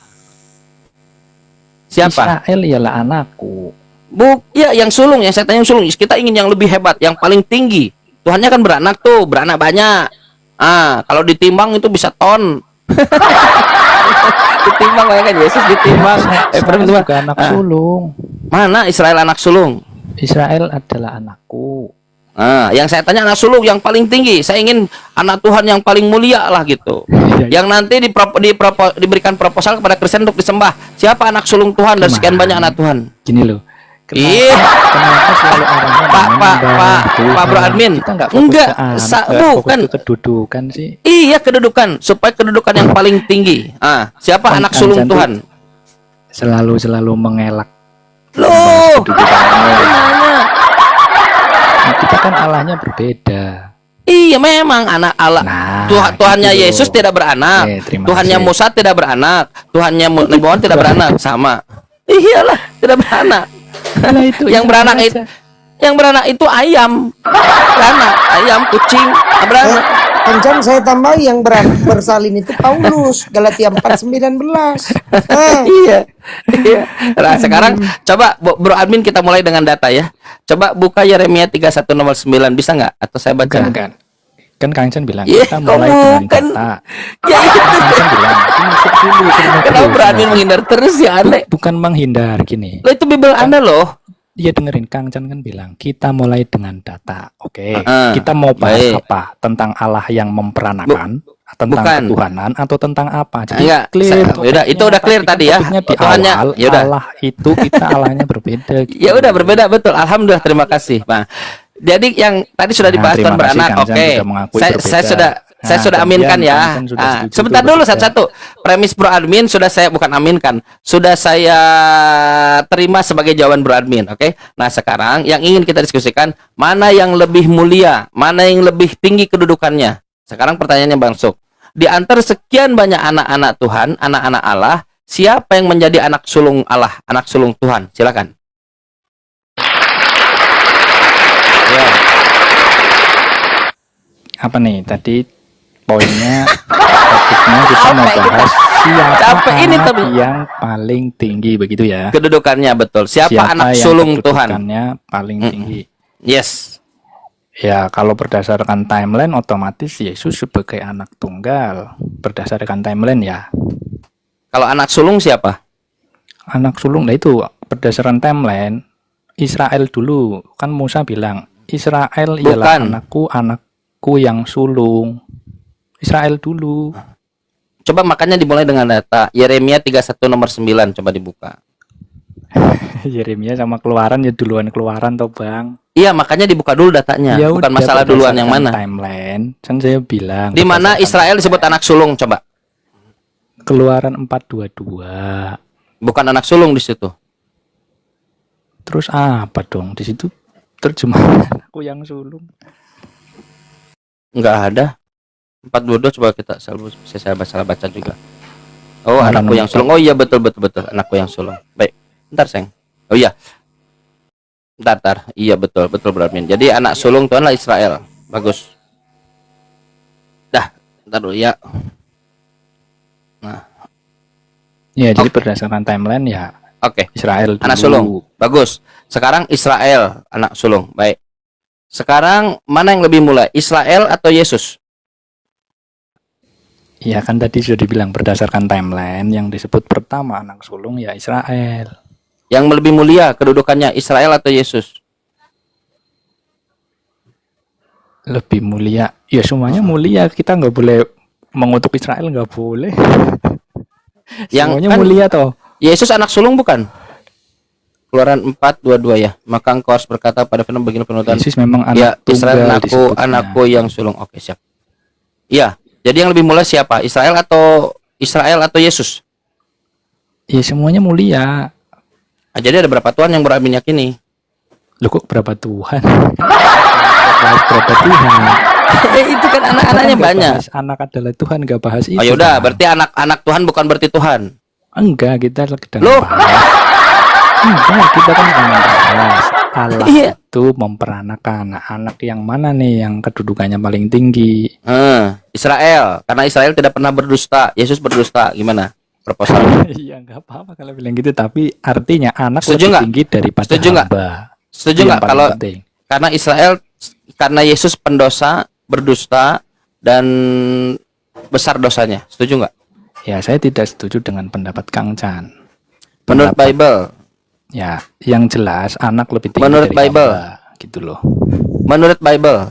Siapa? Israel ialah anakku. Ya yang sulung, yang saya tanya yang sulung. Kita ingin yang lebih hebat, yang paling tinggi. Tuhannya kan beranak tuh, beranak banyak. Kalau ditimbang itu bisa ton. Ditimbang kan Yesus ditimbang. Israel juga anak sulung. Mana Israel anak sulung? Israel adalah anakku. Yang saya tanya anak sulung yang paling tinggi. Saya ingin anak Tuhan yang paling mulia lah gitu. Yang nanti diberikan proposal kepada Kristen untuk disembah. Siapa anak sulung Tuhan dari sekian banyak anak Tuhan? Gini loh. Kenapa selalu Pak Bro Admin? Enggak, bukan kedudukan sih. Iya, kedudukan, supaya kedudukan yang paling tinggi. Siapa anak sulung Tuhan? Selalu mengelak. Loh, kita kan Allahnya berbeda. Iya, memang anak Allah. Tuhannya Yesus tidak beranak. Tuhannya Musa tidak beranak. Tuhannya Nabi Muhammad tidak beranak. Sama. Iyalah, tidak beranak. Yang beranak itu ayam. Beranak, ayam, kucing, beranak. Kencang saya tambah yang bersalin itu Paulus, Galatia 4:19. Iya. Nah, sekarang coba Bro Admin kita mulai dengan data ya. Coba buka Yeremia 31:9 bisa nggak? Atau saya baca? Kan Kang Chan bilang kita mulai dengan data. Ya itu. Kang Chan bilang Kenapa Bro Admin menghindar terus ya, aneh? Bukan menghindar, gini. Lo itu Bible Anda loh. Iya, dengerin, Kang Chan kan bilang kita mulai dengan data. Oke. Kita mau bahas apa? Tentang Allah yang memperanakan, tentang ketuhanan, atau tentang apa? Jadi clear. Itu udah clear tadi ya. Tuhannya Allah itu kita Allahnya berbeda. Gitu. Ya udah berbeda, betul. Alhamdulillah, terima kasih. Nah, jadi yang tadi sudah dibahas Tuhan beranak. Oke. Saya sudah aminkan ya. Sebentar dulu satu-satu. Premis Bro Admin sudah saya bukan aminkan, sudah saya terima sebagai jawaban Bro Admin. Oke. Nah, sekarang yang ingin kita diskusikan, mana yang lebih mulia, mana yang lebih tinggi kedudukannya. Sekarang pertanyaannya Bang Suk. Di antara sekian banyak anak-anak Tuhan, anak-anak Allah, siapa yang menjadi anak sulung Allah, anak sulung Tuhan? Silakan. Ya. Apa nih tadi? Poinnya, topiknya kita mau bahas siapa yang paling tinggi begitu ya? Kedudukannya betul. Siapa anak sulung Tuhan? Kedudukannya paling tinggi. Yes. Ya, kalau berdasarkan timeline otomatis Yesus sebagai anak tunggal. Berdasarkan timeline ya. Kalau anak sulung siapa? Anak sulung, nah itu berdasarkan timeline Israel dulu. Kan Musa bilang, Israel ialah Bukan. anakku yang sulung. Israel dulu. Coba makanya dimulai dengan data Yeremia 31 nomor 9, coba dibuka. Yeremia sama keluaran ya duluan keluaran toh Bang. Iya, makanya dibuka dulu datanya. Ya Bukan udah, masalah duluan yang berdasarkan mana. Timeline, kan saya bilang. Di mana berdasarkan Israel disebut anak sulung, coba. Keluaran 4:22. Bukan anak sulung di situ. Terus apa dong di situ terjemahan aku yang sulung? Enggak ada. 422 coba kita saya baca juga. Oh, Mana anakku yang nomor sulung. Oh iya, betul, anakku yang sulung. Baik. Bentar, Seng. Oh iya. Bentar. Iya, betul Bro Admin. Jadi anak sulung Tuhan lah Israel. Bagus. Dah, bentar dulu ya. Nah, Ya, jadi berdasarkan timeline ya oke. Israel dulu. Anak sulung. Bagus. Sekarang Israel, anak sulung. Baik. Sekarang mana yang lebih mulia, Israel atau Yesus? Ya kan tadi sudah dibilang berdasarkan timeline yang disebut pertama anak sulung ya Israel. Yang lebih mulia kedudukannya Israel atau Yesus? Lebih mulia. Ya semuanya mulia. Kita nggak boleh mengutuk Israel, nggak boleh. Yang Semuanya kan mulia toh. Yesus anak sulung bukan? Keluaran 4:22 ya. Maka engkau harus berkata pada firman begini penuturan. Yesus memang Ya, anak Israel tunggal disebutnya. anakku yang sulung. Oke, siap. Iya. Jadi yang lebih mulia siapa? Israel atau Yesus? Ya semuanya mulia. Nah, jadi ada berapa Tuhan yang Bro Admin yakini? Loh kok berapa Tuhan? Berapa Tuhan? Itu kan anak-anaknya Nggak banyak. bahas anak adalah Tuhan, nggak bahas itu. Oh yaudah, Bang. berarti anak-anak Tuhan bukan berarti Tuhan. Enggak, kita sedang Loh? bahas. Enggak, kita kan sedang bahas Allah Iya. itu memperanakan anak yang mana nih yang kedudukannya paling tinggi. Israel, karena Israel tidak pernah berdusta. Yesus berdusta, gimana proposal? Iya, nggak apa-apa kalau bilang gitu, tapi artinya anak Setuju lebih nggak? tinggi daripada Setuju nggak? hamba. Setuju Itu yang nggak paling kalau penting. karena Israel, karena Yesus pendosa, berdusta dan besar dosanya? Setuju nggak? Ya, saya tidak setuju dengan pendapat Kang Chan. Menurut Pendapat- Bible, Ya, yang jelas anak lebih tinggi Menurut dari Bible. hamba, gitu loh. menurut Bible,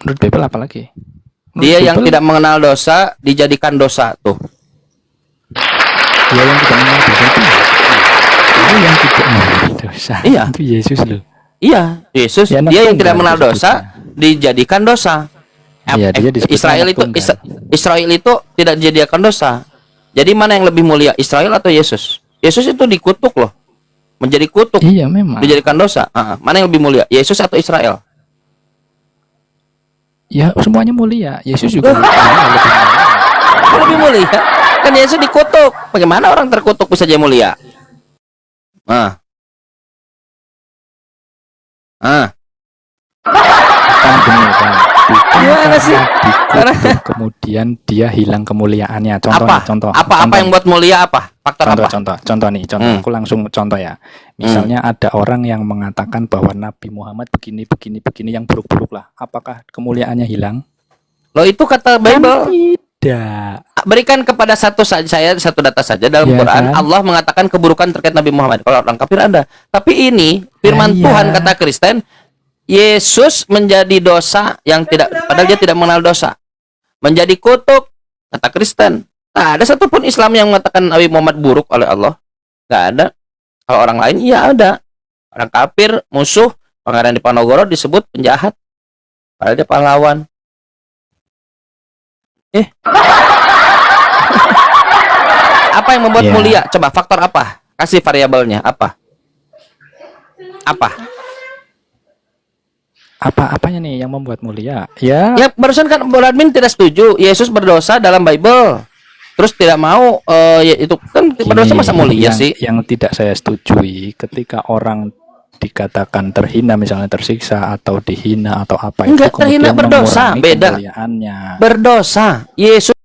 Menurut Bible apa lagi? Menurut dia yang Bible, tidak mengenal dosa dijadikan dosa tuh. dia yang tidak mengenal dosa itu. Dia yang tidak mengenal dosa. Iya. Itu Yesus loh. Iya, Yesus, Ya, anak dia yang tunggal tidak mengenal dosa disebutnya. dijadikan dosa. Iya, dia disebutnya Israel anak itu tunggal. Israel itu tidak dijadikan dosa. Jadi mana yang lebih mulia, Israel atau Yesus? Yesus itu dikutuk loh, menjadi kutuk, Iya memang. dijadikan dosa. Mana yang lebih mulia, Yesus atau Israel? Ya semuanya mulia. Yesus juga lebih mulia. Lebih mulia. Kan Yesus dikutuk. Bagaimana orang terkutuk bisa jadi mulia? Kan benar kan? Bukan Gimana karena sih? dikutuk, kemudian dia hilang kemuliaannya. Contoh Apa? nih, contoh. Apa Contoh yang buat mulia apa? Faktor contoh, apa? contoh nih, contoh. Hmm. Aku langsung contoh ya. Misalnya ada orang yang mengatakan bahwa Nabi Muhammad begini yang buruk-buruk lah. Apakah kemuliaannya hilang? Loh, itu kata Bible. Tidak. Berikan kepada satu data saja dalam Ya Quran. kan? Allah mengatakan keburukan terkait Nabi Muhammad. Kalau orang kafir Anda. Tapi ini firman Ya, iya. Tuhan kata Kristen, Yesus menjadi dosa yang tidak, padahal dia tidak mengenal dosa. Menjadi kutuk kata Kristen. Nah, ada satupun Islam yang mengatakan Nabi Muhammad buruk oleh Allah? Nggak ada. Kalau orang lain iya ada. Orang kafir, musuh, Pangeran Diponegoro disebut penjahat. Padahal dia pahlawan. Apa yang membuat Ya. mulia? Coba faktor apa? Kasih variabelnya apa? Apa? Apa-apanya nih yang membuat mulia? Ya, Ya barusan kan Bro Admin tidak setuju Yesus berdosa dalam Bible. Terus tidak mau ya itu kan berdosa masa mulia yang, sih? Yang tidak saya setujui ketika orang dikatakan terhina, misalnya tersiksa atau dihina atau apa Enggak, itu, terhina kemudian berdosa, mengurangi beda. kemuliaannya. Berdosa. Yesus